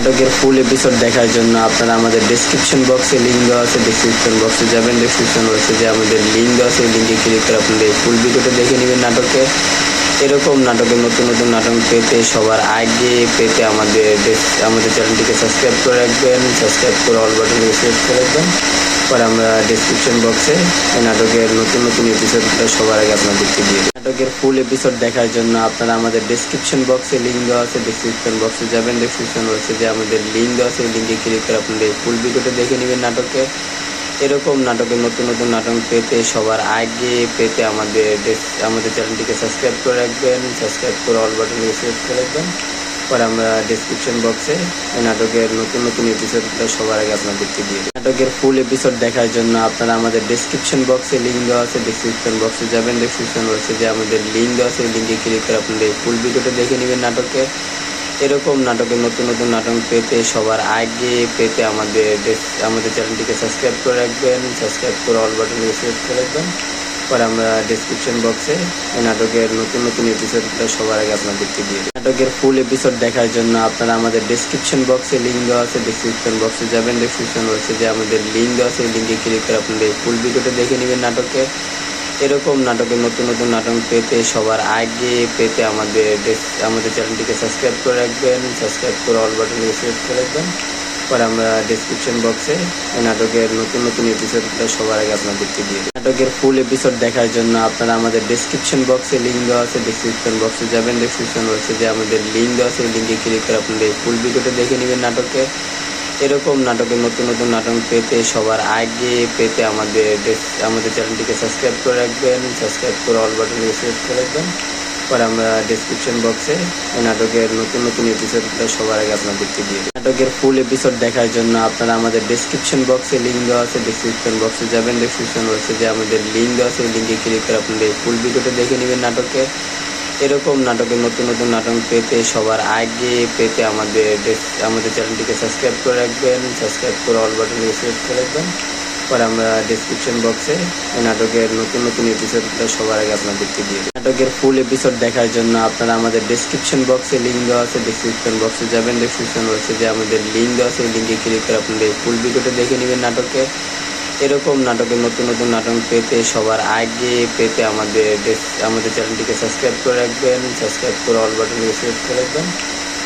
নাটকের ফুল এপিসোড দেখার জন্য আপনারা আমাদের ডেসক্রিপশন বক্সে লিঙ্ক দেওয়া আছে, ডেসক্রিপশন বক্সে যাবেন, ডেসক্রিপশন বক্সে যে আমাদের লিঙ্ক দেওয়া আছে, লিঙ্কে ক্লিক করে আপনাদের এই ফুল ভিডিওটা দেখে নেবেন। এরকম নাটকের নতুন নতুন নাটক পেতে সবার আগে পেতে আমাদের চ্যানেলটিকে সাবস্ক্রাইব করে রাখবেন, সাবস্ক্রাইব করে অল বাটনে সিলেক্ট করে রাখবেন। পরে আমরা ডেসক্রিপশন বক্সে এই নাটকের নতুন নতুন এপিসোডগুলো সবার আগে আপনাদেরকে দিয়ে দিই। নাটকের ফুল এপিসোড দেখার জন্য আপনারা আমাদের ডেসক্রিপশন বক্সে লিঙ্ক দেওয়া আছে, ডেসক্রিপশন বক্সে যাবেন, ডেসক্রিপশন বক্সে যে আমাদের লিঙ্ক দেওয়া আছে, লিঙ্কে ক্লিক করে আপনাদের এই ফুল ভিডিওটা দেখে নেবেন। এরকম নাটকের নতুন নতুন নাটক পেতে সবার আগে পেতে আমাদের চ্যানেলটিকে সাবস্ক্রাইব করে রাখবেন, সাবস্ক্রাইব করে অল বাটনে সিলেক্ট করে রাখবেন। পরে আমরা ডেসক্রিপশন বক্সে এই নাটকের নতুন নতুন এপিসোডগুলো সবার আগে আপনাদেরকে দিয়ে দিই। নাটকের ফুল এপিসোড দেখার জন্য আপনারা আমাদের ডেসক্রিপশন বক্সে লিঙ্ক দেওয়া আছে, ডেসক্রিপশন বক্সে যাবেন, ডেসক্রিপশন বক্সে যে আমাদের লিঙ্ক দেওয়া আছে, লিঙ্কে ক্লিক করে আপনাদের এই ফুল ভিডিওটা দেখে নেবেন। এরকম নাটকের নতুন নতুন নাটক পেতে সবার আগে পেতে আমাদের চ্যানেলটিকে সাবস্ক্রাইব করে রাখবেন, সাবস্ক্রাইব করে অল বাটনে সিলেক্ট করে রাখবেন। পরে আমরা ডেসক্রিপশন বক্সে এই নাটকের নতুন নতুন এপিসোডগুলো সবার আগে আপনাদেরকে দিয়ে দিই। নাটকের ফুল এপিসোড দেখার জন্য আপনারা আমাদের ডেসক্রিপশন বক্সে লিঙ্ক দেওয়া আছে, ডেসক্রিপশন বক্সে যাবেন, ডেসক্রিপশন বক্সে যে আমাদের লিঙ্ক দেওয়া আছে, লিঙ্কে ক্লিক করে আপনাদের এই ফুল ভিডিওটা দেখে নেবেন। এরকম নাটকের নতুন নতুন নাটক পেতে সবার আগে পেতে আমাদের চ্যানেলটিকে সাবস্ক্রাইব করে রাখবেন, সাবস্ক্রাইব করে অল বাটনে সিলেক্ট করে রাখবেন। পরে আমরা ডেসক্রিপশন বক্সে এই নাটকের নতুন নতুন এপিসোডগুলো সবার আগে আপনাদেরকে দিয়ে দিই। নাটকের ফুল এপিসোড দেখার জন্য আপনারা আমাদের ডেসক্রিপশন বক্সে লিঙ্ক দেওয়া আছে, ডেসক্রিপশন বক্সে যাবেন, ডেসক্রিপশন বক্সে যে আমাদের লিঙ্ক দেওয়া আছে, লিঙ্কে ক্লিক করে আপনাদের এই ফুল ভিডিওটা দেখে নেবেন। এরকম নাটকের নতুন নতুন নাটক পেতে সবার আগে পেতে আমাদের চ্যানেলটিকে সাবস্ক্রাইব করে রাখবেন, সাবস্ক্রাইব করে অল বাটনে সিলেক্ট করে রাখবেন। পরে আমরা ডেসক্রিপশন বক্সে এই নাটকের নতুন নতুন এপিসোডগুলো সবার আগে আপনাদেরকে দিয়ে দিই। নাটকের ফুল এপিসোড দেখার জন্য আপনারা আমাদের ডেসক্রিপশন বক্সে লিঙ্ক দেওয়া আছে, ডেসক্রিপশন বক্সে যাবেন, ডেসক্রিপশন বক্সে যে আমাদের লিঙ্ক দেওয়া আছে, লিঙ্কে ক্লিক করে আপনাদের এই ফুল ভিডিওটা দেখে নেবেন। এরকম নাটকের নতুন নতুন নাটক পেতে সবার আগে পেতে আমাদের চ্যানেলটিকে সাবস্ক্রাইব করে রাখবেন, সাবস্ক্রাইব করে অল বাটনে সিলেক্ট করে রাখবেন। পরে আমরা ডেসক্রিপশন বক্সে এই নাটকের নতুন নতুন এপিসোডগুলো সবার আগে আপনাদেরকে দিয়ে দিই। নাটকের ফুল এপিসোড দেখার জন্য আপনারা আমাদের ডেসক্রিপশন বক্সে লিঙ্ক দেওয়া আছে, ডেসক্রিপশন বক্সে যাবেন, ডেসক্রিপশন বক্সে যে আমাদের লিঙ্ক দেওয়া আছে, লিঙ্কে ক্লিক করে আপনাদের এই ফুল ভিডিওটা দেখে নেবেন। এরকম নাটকের নতুন নতুন নাটক পেতে সবার আগে পেতে আমাদের চ্যানেলটিকে সাবস্ক্রাইব করে রাখবেন, সাবস্ক্রাইব করে অল বাটনে সিলেক্ট করে রাখবেন।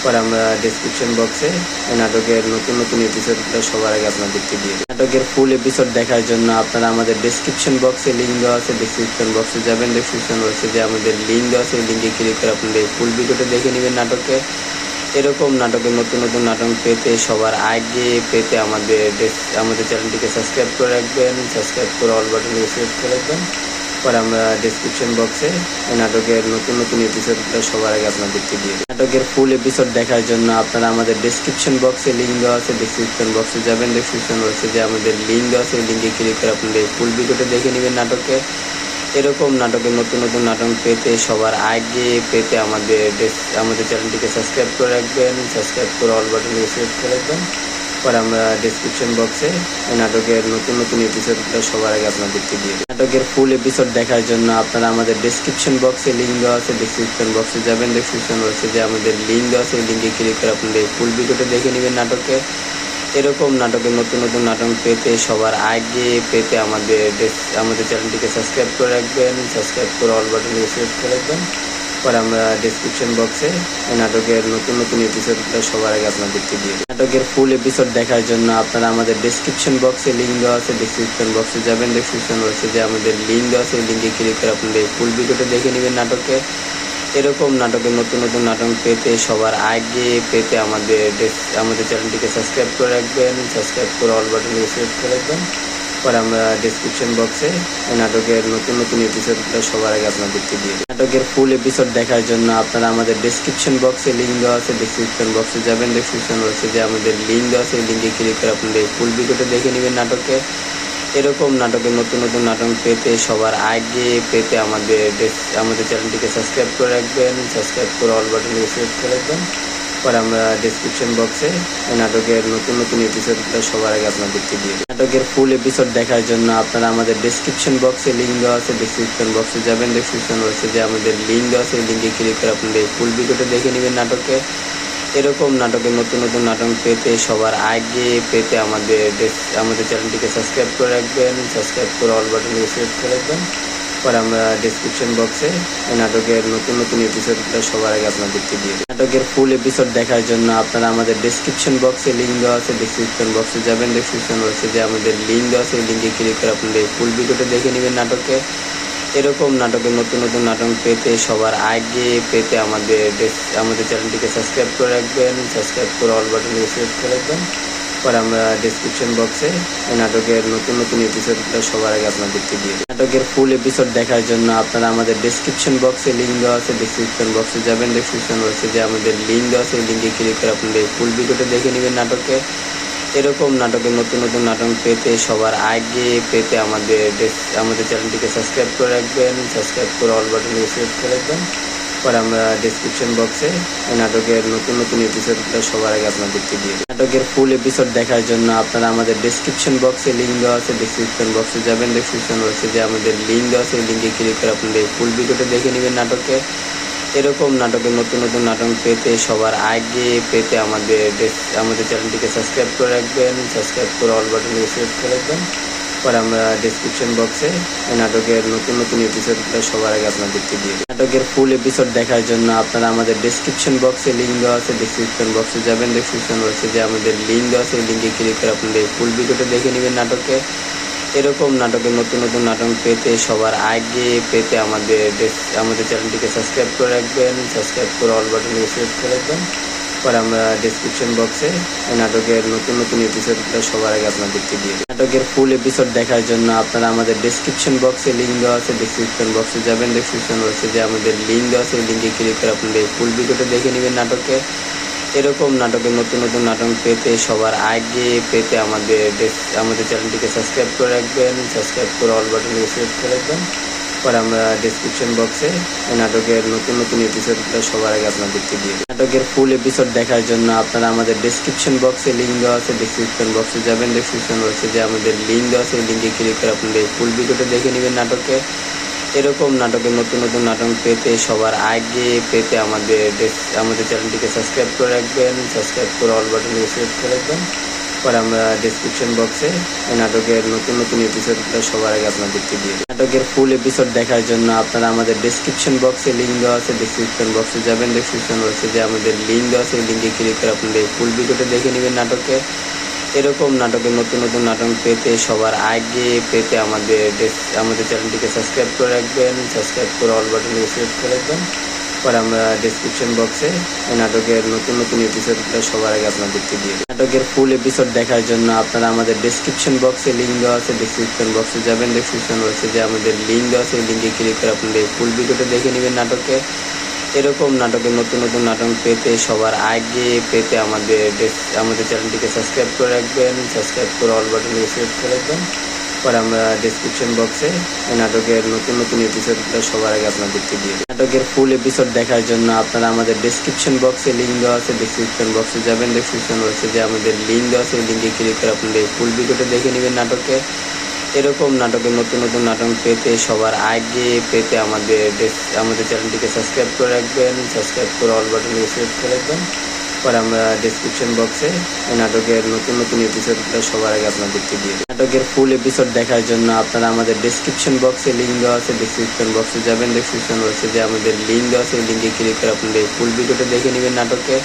পরে আমরা ডেসক্রিপশন বক্সে এই নাটকের নতুন নতুন এপিসোডগুলো সবার আগে আপনাদেরকে দিয়ে দিই। নাটকের ফুল এপিসোড দেখার জন্য আপনারা আমাদের ডেসক্রিপশন বক্সে লিঙ্ক দেওয়া আছে, ডেসক্রিপশন বক্সে যাবেন, ডেসক্রিপশন বক্সে যে আমাদের লিঙ্ক দেওয়া আছে, লিঙ্কে ক্লিক করে আপনাদের এই ফুল ভিডিওটা দেখে নেবেন। এরকম নাটকের নতুন নতুন নাটক পেতে সবার আগে পেতে আমাদের চ্যানেলটিকে সাবস্ক্রাইব করে রাখবেন, সাবস্ক্রাইব করে অল বাটনে সিলেক্ট করে রাখবেন। পরে আমরা ডেসক্রিপশন বক্সে এই নাটকের নতুন নতুন এপিসোডগুলো সবার আগে আপনাদেরকে দিয়ে দিই। নাটকের ফুল এপিসোড দেখার জন্য আপনারা আমাদের ডেসক্রিপশন বক্সে লিঙ্ক দেওয়া আছে, ডেসক্রিপশন বক্সে যাবেন, ডেসক্রিপশন বক্সে যে আমাদের লিঙ্ক দেওয়া আছে, লিঙ্কে ক্লিক করে আপনাদের এই ফুল ভিডিওটা দেখে নেবেন। এরকম নাটকের নতুন নতুন নাটক পেতে সবার আগে পেতে আমাদের চ্যানেলটিকে সাবস্ক্রাইব করে রাখবেন, সাবস্ক্রাইব করে অল বাটনে সিলেক্ট করে রাখবেন। পরে আমরা ডেসক্রিপশন বক্সে এই নাটকের নতুন নতুন এপিসোডগুলো সবার আগে আপনাদেরকে দিয়ে দিই। নাটকের ফুল এপিসোড দেখার জন্য আপনারা আমাদের ডেসক্রিপশন বক্সে লিঙ্ক দেওয়া আছে, ডেসক্রিপশন বক্সে যাবেন, ডেসক্রিপশন বক্সে যে আমাদের লিঙ্ক দেওয়া আছে, লিঙ্কে ক্লিক করে আপনাদের এই ফুল ভিডিওটা দেখে নেবেন। এরকম নাটকের নতুন নতুন নাটক পেতে সবার আগে পেতে আমাদের চ্যানেলটিকে সাবস্ক্রাইব করে রাখবেন, সাবস্ক্রাইব করে অল বাটনে সিলেক্ট করে রাখবেন। পরে আমরা ডেসক্রিপশন বক্সে এই নাটকের নতুন নতুন এপিসোডগুলো সবার আগে আপনাদেরকে দিয়ে দিই। নাটকের ফুল এপিসোড দেখার জন্য আপনারা আমাদের ডেসক্রিপশন বক্সে লিঙ্ক দেওয়া আছে, ডেসক্রিপশন বক্সে যাবেন, ডেসক্রিপশন বক্সে যে আমাদের লিঙ্ক দেওয়া আছে, লিঙ্কে ক্লিক করে আপনাদের এই ফুল ভিডিওটা দেখে নেবেন। এরকম নাটকের নতুন নতুন নাটক পেতে সবার আগে পেতে আমাদের চ্যানেলটিকে সাবস্ক্রাইব করে রাখবেন, সাবস্ক্রাইব করে অল বাটনে সিলেক্ট করে রাখবেন। পরে আমরা ডেসক্রিপশন বক্সে এই নাটকের নতুন নতুন এপিসোডগুলো সবার আগে আপনাদেরকে দিয়ে দিই। নাটকের ফুল এপিসোড দেখার জন্য আপনারা আমাদের ডেসক্রিপশন বক্সে লিঙ্ক দেওয়া আছে, ডেসক্রিপশন বক্সে যাবেন, ডেসক্রিপশন বক্সে যে আমাদের লিঙ্ক দেওয়া আছে, লিঙ্কে ক্লিক করে আপনাদের এই ফুল ভিডিওটা দেখে নেবেন। এরকম নাটকের নতুন নতুন নাটক পেতে সবার আগে পেতে আমাদের চ্যানেলটিকে সাবস্ক্রাইব করে রাখবেন, সাবস্ক্রাইব করে অল বাটনে সিলেক্ট করে রাখবেন। পরে আমরা ডেসক্রিপশন বক্সে এই নাটকের নতুন নতুন এপিসোডগুলো সবার আগে আপনাদেরকে দিয়ে দিই। নাটকের ফুল এপিসোড দেখার জন্য আপনারা আমাদের ডেসক্রিপশন বক্সে লিঙ্ক দেওয়া আছে, ডেসক্রিপশন বক্সে যাবেন, ডেসক্রিপশন বক্সে যে আমাদের লিঙ্ক দেওয়া আছে, লিঙ্কে ক্লিক করে আপনাদের এই ফুল ভিডিওটা দেখে নেবেন। এরকম নাটকের নতুন নতুন নাটক পেতে সবার আগে পেতে আমাদের চ্যানেলটিকে সাবস্ক্রাইব করে রাখবেন। সাবস্ক্রাইব করে অল বাটনে সিলেক্ট করে রাখবেন। পরে আমরা ডেসক্রিপশন বক্সে এই নাটকের নতুন নতুন এপিসোডগুলো সবার আগে আপনাদেরকে দিয়ে দিই। নাটকের ফুল এপিসোড দেখার জন্য আপনারা আমাদের ডেসক্রিপশন বক্সে লিঙ্ক দেওয়া আছে, ডেসক্রিপশন বক্সে যাবেন, ডেসক্রিপশন বক্সে যে আমাদের লিঙ্ক দেওয়া আছে, লিঙ্কে ক্লিক করে আপনাদের ফুল ভিডিওটা দেখে নেবেন নাটকে। এরকম নাটকের নতুন নতুন নাটক পেতে সবার আগে পেতে আমাদের চ্যানেলটিকে সাবস্ক্রাইব করে রাখবেন। সাবস্ক্রাইব করে অল বাটনে সিলেক্ট করে রাখবেন। পরে আমরা ডেসক্রিপশন বক্সে এই নাটকের নতুন নতুন এপিসোডগুলো সবার আগে আপনাদেরকে দিয়ে দিই। নাটকের ফুল এপিসোড দেখার জন্য আপনারা আমাদের ডেসক্রিপশন বক্সে লিঙ্ক দেওয়া আছে, ডেসক্রিপশন বক্সে যাবেন, ডেসক্রিপশন বক্সে যে আমাদের লিঙ্ক দেওয়া আছে, লিঙ্কে ক্লিক করে আপনাদের ফুল ভিডিওটা দেখে নেবেন নাটকে। এরকম নাটকের নতুন নতুন নাটক পেতে সবার আগে পেতে আমাদের চ্যানেলটিকে সাবস্ক্রাইব করে রাখবেন। সাবস্ক্রাইব করে অল বাটনে সিলেক্ট করে রাখবেন। পরে আমরা ডেসক্রিপশন বক্সে এই নাটকের নতুন নতুন এপিসোডগুলো সবার আগে আপনাদেরকে দিয়ে দিই। নাটকের ফুল এপিসোড দেখার জন্য আপনারা আমাদের ডেসক্রিপশন বক্সে লিঙ্ক দেওয়া আছে, ডেসক্রিপশন বক্সে যাবেন, ডেসক্রিপশন বক্সে যে আমাদের লিঙ্ক দেওয়া আছে, লিঙ্কে ক্লিক করে আপনাদের ফুল ভিডিওটা দেখে নেবেন নাটকে। এরকম নাটকের নতুন নতুন নাটক পেতে সবার আগে পেতে আমাদের চ্যানেলটিকে সাবস্ক্রাইব করে রাখবেন। সাবস্ক্রাইব করে অল বাটনে সিলেক্ট করে রাখবেন। পরে আমরা ডেসক্রিপশন বক্সে এই নাটকের নতুন নতুন এপিসোডগুলো সবার আগে আপনাদেরকে দিয়ে দিই। নাটকের ফুল এপিসোড দেখার জন্য আপনারা আমাদের ডেসক্রিপশন বক্সে লিঙ্ক দেওয়া আছে, ডেসক্রিপশন বক্সে যাবেন, ডেসক্রিপশন বক্সে যে আমাদের লিঙ্ক দেওয়া আছে, লিঙ্কে ক্লিক করে আপনাদের ফুল ভিডিওটা দেখে নেবেন নাটকে। এরকম নাটকের নতুন নতুন নাটক পেতে সবার আগে পেতে আমাদের চ্যানেলটিকে সাবস্ক্রাইব করে রাখবেন। সাবস্ক্রাইব করে অল বাটনে সিলেক্ট করে রাখবেন। পরে আমরা ডেসক্রিপশন বক্সে এই নাটকের নতুন নতুন এপিসোডগুলো সবার আগে আপনাদেরকে দিয়ে দিই। নাটকের ফুল এপিসোড দেখার জন্য আপনারা আমাদের ডেসক্রিপশন বক্সে লিঙ্ক দেওয়া আছে, ডেসক্রিপশন বক্সে যাবেন, ডেসক্রিপশন বক্সে যে আমাদের লিঙ্ক দেওয়া আছে, লিঙ্কে ক্লিক করে আপনাদের ফুল ভিডিওটা দেখে নেবেন নাটকে। এরকম নাটকের নতুন নতুন নাটক পেতে সবার আগে পেতে আমাদের চ্যানেলটিকে সাবস্ক্রাইব করে রাখবেন। সাবস্ক্রাইব করে অল বাটনে সিলেক্ট করে রাখবেন। পরে আমরা ডেসক্রিপশন বক্সে এই নাটকের নতুন নতুন এপিসোডগুলো সবার আগে আপনাদেরকে দিয়ে দিই। নাটকের ফুল এপিসোড দেখার জন্য আপনারা আমাদের ডেসক্রিপশন বক্সে লিঙ্ক দেওয়া আছে, ডেসক্রিপশন বক্সে যাবেন, ডেসক্রিপশন বক্সে যে আমাদের লিঙ্ক দেওয়া আছে, লিঙ্কে ক্লিক করে আপনাদের ফুল ভিডিওটা দেখে নেবেন নাটকে। এরকম নাটকের নতুন নতুন নাটক পেতে সবার আগে পেতে আমাদের চ্যানেলটিকে সাবস্ক্রাইব করে রাখবেন। সাবস্ক্রাইব করে অল বাটনে সিলেক্ট করে রাখবেন। পরে আমরা ডেসক্রিপশন বক্সে এই নাটকের নতুন নতুন এপিসোডগুলো সবার আগে আপনাদেরকে দিয়ে দিই। নাটকের ফুল এপিসোড দেখার জন্য আপনারা আমাদের ডেসক্রিপশন বক্সে লিঙ্ক দেওয়া আছে, ডেসক্রিপশন বক্সে যাবেন, ডেসক্রিপশন বক্সে যে আমাদের লিঙ্ক দেওয়া আছে, লিঙ্কে ক্লিক করে আপনাদের ফুল ভিডিওটা দেখে নেবেন নাটকে। এরকম নাটকের নতুন নতুন নাটক পেতে সবার আগে পেতে আমাদের চ্যানেলটিকে সাবস্ক্রাইব করে রাখবেন। সাবস্ক্রাইব করে অল বাটনে সিলেক্ট করে রাখবেন। পরে আমরা ডেসক্রিপশন বক্সে এই নাটকের নতুন নতুন এপিসোডগুলো সবার আগে আপনাদেরকে দিয়ে দিই। নাটকের ফুল এপিসোড দেখার জন্য আপনারা আমাদের ডেসক্রিপশন বক্সে লিঙ্ক দেওয়া আছে, ডেসক্রিপশন বক্সে যাবেন, ডেসক্রিপশন বক্সে যে আমাদের লিঙ্ক দেওয়া আছে, লিঙ্কে ক্লিক করে আপনাদের ফুল ভিডিওটা দেখে নেবেন নাটকে। এরকম নাটকের নতুন নতুন নাটক পেতে সবার আগে পেতে আমাদের চ্যানেলটিকে সাবস্ক্রাইব করে রাখবেন। সাবস্ক্রাইব করে অল বাটনে সিলেক্ট করে রাখবেন। পরে আমরা ডেসক্রিপশন বক্সে এই নাটকের নতুন নতুন এপিসোডগুলো সবার আগে আপনাদেরকে দিয়ে দিই। নাটকের ফুল এপিসোড দেখার জন্য আপনারা আমাদের ডেসক্রিপশন বক্সে লিঙ্ক দেওয়া আছে, ডেসক্রিপশন বক্সে যাবেন, ডেসক্রিপশন বক্সে যে আমাদের লিঙ্ক দেওয়া আছে, লিঙ্কে ক্লিক করে আপনাদের ফুল ভিডিওটা দেখে নেবেন নাটকে। এরকম নাটকের নতুন নতুন নাটক পেতে সবার আগে পেতে আমাদের চ্যানেলটিকে সাবস্ক্রাইব করে রাখবেন। সাবস্ক্রাইব করে অল বাটনে সিলেক্ট করে রাখবেন। পরে আমরা ডেসক্রিপশন বক্সে এই নাটকের নতুন নতুন এপিসোডগুলো সবার আগে আপনাদেরকে দিয়ে দিই। নাটকের ফুল এপিসোড দেখার জন্য আপনারা আমাদের ডেসক্রিপশন বক্সে লিঙ্ক দেওয়া আছে, ডেসক্রিপশন বক্সে যাবেন, ডেসক্রিপশন বক্সে যে আমাদের লিঙ্ক দেওয়া আছে, লিঙ্কে ক্লিক করে আপনাদের ফুল ভিডিওটা দেখে নেবেন নাটকে।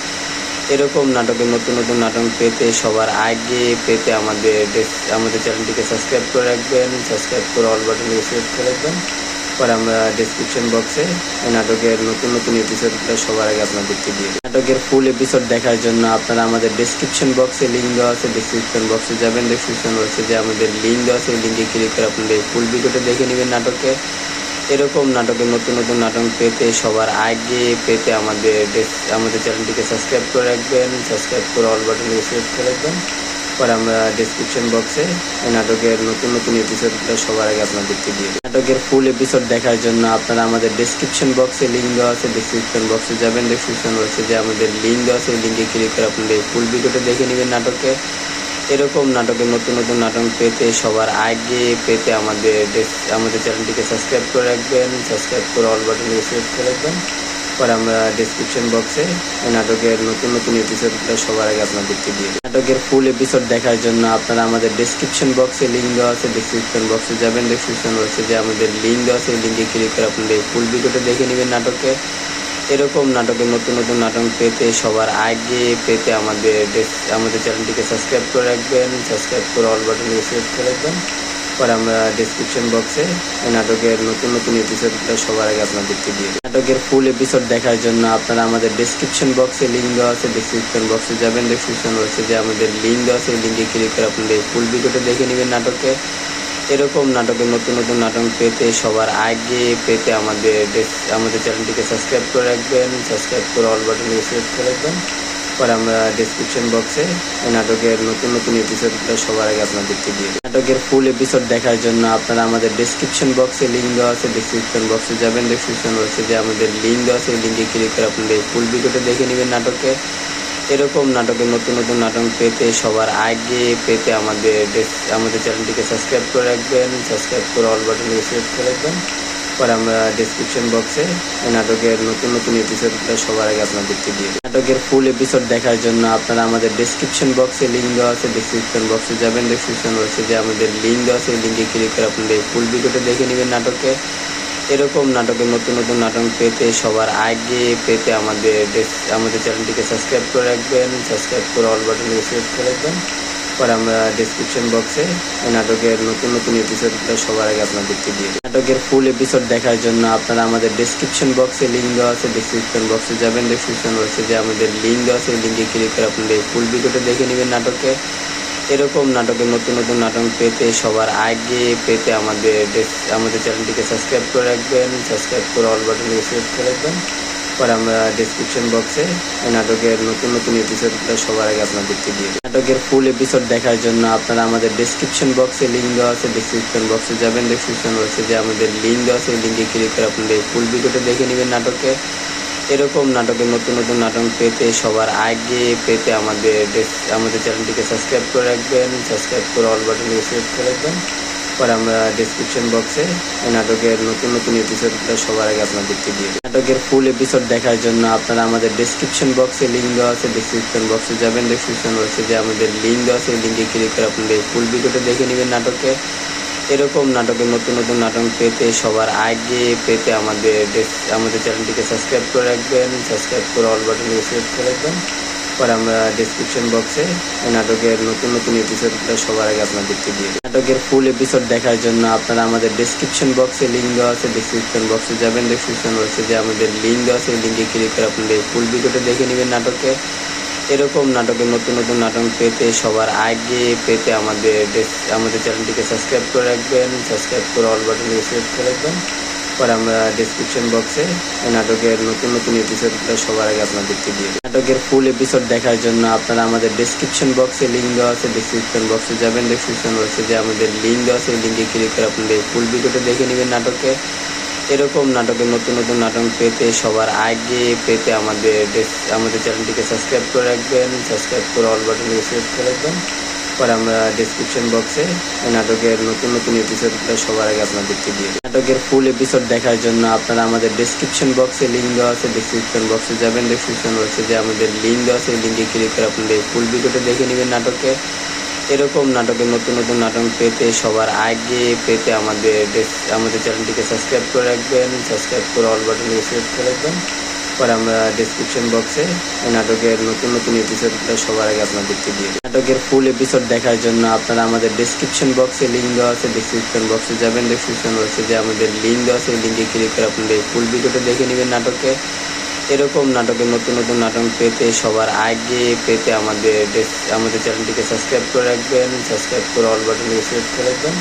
এরকম নাটকের নতুন নতুন নাটক পেতে সবার আগে পেতে আমাদের চ্যানেলটিকে সাবস্ক্রাইব করে রাখবেন। সাবস্ক্রাইব করে অল বাটনে সিলেক্ট করে রাখবেন। পরে আমরা ডেসক্রিপশন বক্সে এই নাটকের নতুন নতুন এপিসোডগুলো সবার আগে আপনাদেরকে দিয়ে দিই। নাটকের ফুল এপিসোড দেখার জন্য আপনারা আমাদের ডেসক্রিপশন বক্সে লিঙ্ক দেওয়া আছে, ডেসক্রিপশন বক্সে যাবেন, ডেসক্রিপশন বক্সে যে আমাদের লিঙ্ক দেওয়া আছে, লিঙ্কে ক্লিক করে আপনাদের ফুল ভিডিওটা দেখে নেবেন নাটকে। এরকম নাটকের নতুন নতুন নাটক পেতে সবার আগে পেতে আমাদের চ্যানেলটিকে সাবস্ক্রাইব করে রাখবেন। সাবস্ক্রাইব করে অল বাটনে সিলেক্ট করে রাখবেন। পরে আমরা ডেসক্রিপশন বক্সে এই নাটকের নতুন নতুন এপিসোডগুলো সবার আগে আপনাদেরকে দিয়ে দিই। নাটকের ফুল এপিসোড দেখার জন্য আপনারা আমাদের ডেসক্রিপশন বক্সে লিঙ্ক দেওয়া আছে, ডেসক্রিপশন বক্সে যাবেন, ডেসক্রিপশন বক্সে যে আমাদের লিঙ্ক দেওয়া আছে, লিঙ্কে ক্লিক করে আপনাদের ফুল ভিডিওটা দেখে নেবেন নাটকে। এরকম নাটকের নতুন নতুন নাটক পেতে সবার আগে পেতে আমাদের চ্যানেলটিকে সাবস্ক্রাইব করে রাখবেন। সাবস্ক্রাইব করে অল বাটনে সিলেক্ট করে রাখবেন। পরে আমরা ডেসক্রিপশন বক্সে এই নাটকের নতুন নতুন এপিসোডটা সবার আগে আপনাদেরকে দিয়ে দিই। নাটকের ফুল এপিসোড দেখার জন্য আপনারা আমাদের ডেসক্রিপশন বক্সে লিঙ্ক দেওয়া আছে, ডেসক্রিপশন বক্সে যাবেন, ডেসক্রিপশন বক্সে যে আমাদের লিঙ্ক দেওয়া আছে, লিঙ্কে ক্লিক করে আপনাদের ফুল ভিডিওটা দেখে নেবেন নাটকে। এরকম নাটকের নতুন নতুন নাটক পেতে সবার আগে পেতে আমাদের চ্যানেলটিকে সাবস্ক্রাইব করে রাখবেন, সাবস্ক্রাইব করে অল বাটনটিকে সিলেক্ট করে রাখবেন। পরে আমরা ডেসক্রিপশন বক্সে এই নাটকের নতুন নতুন এপিসোডটা সবার আগে আপনাদেরকে দিয়ে দিই। নাটকের ফুল এপিসোড দেখার জন্য আপনারা আমাদের ডেসক্রিপশন বক্সে লিঙ্ক দেওয়া আছে, ডেসক্রিপশন বক্সে যাবেন, ডেসক্রিপশন বক্সে যে আমাদের লিঙ্ক দেওয়া আছে, লিঙ্কে ক্লিক করে আপনাদের ফুল ভিডিওটা দেখে নেবেন নাটকে। এরকম নাটকের নতুন নতুন নাটক পেতে সবার আগে পেতে আমাদের চ্যানেলটিকে সাবস্ক্রাইব করে রাখবেন, সাবস্ক্রাইব করে অল বাটনটিকে সিলেক্ট করে রাখবেন। পরে আমরা ডেসক্রিপশন বক্সে এই নাটকের নতুন নতুন এপিসোডটা সবার আগে আপনাদেরকে দিয়ে দিই। নাটকের ফুল এপিসোড দেখার জন্য আপনারা আমাদের ডেসক্রিপশন বক্সে লিঙ্ক দেওয়া আছে, ডেসক্রিপশন বক্সে যাবেন, ডেসক্রিপশন বক্সে যে আমাদের লিঙ্ক দেওয়া আছে, লিঙ্কে ক্লিক করে আপনাদের ফুল ভিডিওটা দেখে নেবেন নাটকে। এরকম নাটকের নতুন নতুন নাটক পেতে সবার আগে পেতে আমাদের চ্যানেলটিকে সাবস্ক্রাইব করে রাখবেন, সাবস্ক্রাইব করে অল বাটনটিকে সিলেক্ট করে রাখবেন। পরে আমরা ডেসক্রিপশন বক্সে এই নাটকের নতুন নতুন এপিসোডটা সবার আগে আপনাদেরকে দিয়ে দিই। নাটকের ফুল এপিসোড দেখার জন্য আপনারা আমাদের ডেসক্রিপশন বক্সে লিঙ্ক দেওয়া আছে, ডেসক্রিপশন বক্সে যাবেন, ডেসক্রিপশন বক্সে যে আমাদের লিঙ্ক দেওয়া আছে, লিঙ্কে ক্লিক করে আপনাদের ফুল ভিডিওটা দেখে নেবেন নাটকে। এরকম নাটকের নতুন নতুন নাটক পেতে সবার আগে পেতে আমাদের চ্যানেলটিকে সাবস্ক্রাইব করে রাখবেন, সাবস্ক্রাইব করে অল বাটনটিকে সিলেক্ট করে রাখবেন। পরে আমরা ডেসক্রিপশন বক্সে এই নাটকের নতুন নতুন এপিসোডটা সবার আগে আপনাদেরকে দিয়ে দিই। নাটকের ফুল এপিসোড দেখার জন্য আপনারা আমাদের ডেসক্রিপশন বক্সে লিঙ্ক দেওয়া আছে, ডেসক্রিপশন বক্সে যাবেন, ডেসক্রিপশন বক্সে যে আমাদের লিঙ্ক দেওয়া আছে, লিঙ্কে ক্লিক করে আপনাদের ফুল ভিডিওটা দেখে নেবেন নাটকে। এরকম নাটকের নতুন নতুন নাটক পেতে সবার আগে পেতে আমাদের চ্যানেলটিকে সাবস্ক্রাইব করে রাখবেন, সাবস্ক্রাইব করে অল বাটনটিকে সিলেক্ট করে রাখবেন। পরে আমরা ডেসক্রিপশন বক্সে এই নাটকের নতুন নতুন এপিসোডটা সবার আগে আপনাদেরকে দিয়ে দিই। নাটকের ফুল এপিসোড দেখার জন্য আপনারা আমাদের ডেসক্রিপশন বক্সে লিঙ্ক দেওয়া আছে, ডেসক্রিপশন বক্সে যাবেন, ডেসক্রিপশন বক্সে যে আমাদের লিঙ্ক দেওয়া আছে, লিঙ্কে ক্লিক করে আপনাদের ফুল ভিডিওটা দেখে নেবেন নাটকে। এরকম নাটকের নতুন নতুন নাটক পেতে সবার আগে পেতে আমাদের চ্যানেলটিকে সাবস্ক্রাইব করে রাখবেন, সাবস্ক্রাইব করে অল বাটনটিকে সিলেক্ট করে রাখবেন। পরে আমরা ডেসক্রিপশন বক্সে এই নাটকের নতুন নতুন এপিসোডটা সবার আগে আপনাদেরকে দিয়ে দিই। নাটকের ফুল এপিসোড দেখার জন্য আপনারা আমাদের ডেসক্রিপশন বক্সে লিঙ্ক দেওয়া আছে, ডেসক্রিপশন বক্সে যাবেন, ডেসক্রিপশন বক্সে যে আমাদের লিঙ্ক দেওয়া আছে, লিঙ্কে ক্লিক করে আপনাদের ফুল ভিডিওটা দেখে নেবেন নাটকে। এরকম নাটকের নতুন নতুন নাটক পেতে সবার আগে পেতে আমাদের চ্যানেলটিকে সাবস্ক্রাইব করে রাখবেন, সাবস্ক্রাইব করে অল বাটনটিকে সিলেক্ট করে রাখবেন। পরে আমরা ডেসক্রিপশন বক্সে এই নাটকের নতুন নতুন এপিসোডটা সবার আগে আপনাদেরকে দিয়ে দিই। নাটকের ফুল এপিসোড দেখার জন্য আপনারা আমাদের ডেসক্রিপশন বক্সে লিঙ্ক দেওয়া আছে, ডেসক্রিপশন বক্সে যাবেন, ডেসক্রিপশন বক্সে যে আমাদের লিঙ্ক দেওয়া আছে, লিঙ্কে ক্লিক করে আপনাদের ফুল ভিডিওটা দেখে নেবেন নাটকে। এরকম নাটকের নতুন নতুন নাটক পেতে সবার আগে পেতে আমাদের চ্যানেলটিকে সাবস্ক্রাইব করে রাখবেন, সাবস্ক্রাইব করে অল বাটনটিকে সিলেক্ট করে রাখবেন। পরে আমরা ডেসক্রিপশন বক্সে এই নাটকের নতুন নতুন এপিসোডটা সবার আগে আপনাদেরকে দিয়ে দিই। নাটকের ফুল এপিসোড দেখার জন্য আপনারা আমাদের ডেসক্রিপশন বক্সে লিঙ্ক দেওয়া আছে, ডেসক্রিপশন বক্সে যাবেন, ডেসক্রিপশন বক্সে যে আমাদের লিঙ্ক দেওয়া আছে, লিঙ্কে ক্লিক করে আপনাদের ফুল ভিডিওটা দেখে নেবেন নাটকে। এরকম নাটকের নতুন নতুন নাটক পেতে সবার আগে পেতে আমাদের চ্যানেলটিকে সাবস্ক্রাইব করে রাখবেন, সাবস্ক্রাইব করে অল বাটনটিকে সিলেক্ট করে রাখবেন। পরে আমরা ডেসক্রিপশন বক্সে এই নাটকের নতুন নতুন এপিসোডটা সবার আগে আপনাদেরকে দিয়ে দিই। নাটকের ফুল এপিসোড দেখার জন্য আপনারা আমাদের ডেসক্রিপশন বক্সে লিঙ্ক দেওয়া আছে, ডেসক্রিপশন বক্সে যাবেন, ডেসক্রিপশন বক্সে যে আমাদের লিঙ্ক দেওয়া আছে, লিঙ্কে ক্লিক করে আপনাদের ফুল ভিডিওটা দেখে নেবেন নাটকে। এরকম নাটকের নতুন নতুন নাটক পেতে সবার আগে পেতে আমাদের চ্যানেলটিকে সাবস্ক্রাইব করে রাখবেন, সাবস্ক্রাইব করে অল বাটনটিকে সিলেক্ট করে রাখবেন। পরে আমরা ডেসক্রিপশন বক্সে এই নাটকের নতুন নতুন এপিসোডটা সবার আগে আপনাদেরকে দিয়ে দিই। নাটকের ফুল এপিসোড দেখার জন্য আপনারা আমাদের ডেসক্রিপশন বক্সে লিঙ্ক দেওয়া আছে, ডেসক্রিপশন বক্সে যাবেন, ডেসক্রিপশন বক্সে যে আমাদের লিঙ্ক দেওয়া আছে, লিঙ্কে ক্লিক করে আপনাদের ফুল ভিডিওটা দেখে নেবেন নাটকে। এরকম নাটকের নতুন নতুন নাটক পেতে সবার আগে পেতে আমাদের চ্যানেলটিকে সাবস্ক্রাইব করে রাখবেন, সাবস্ক্রাইব করে অল বাটনটিকে সিলেক্ট করে রাখবেন।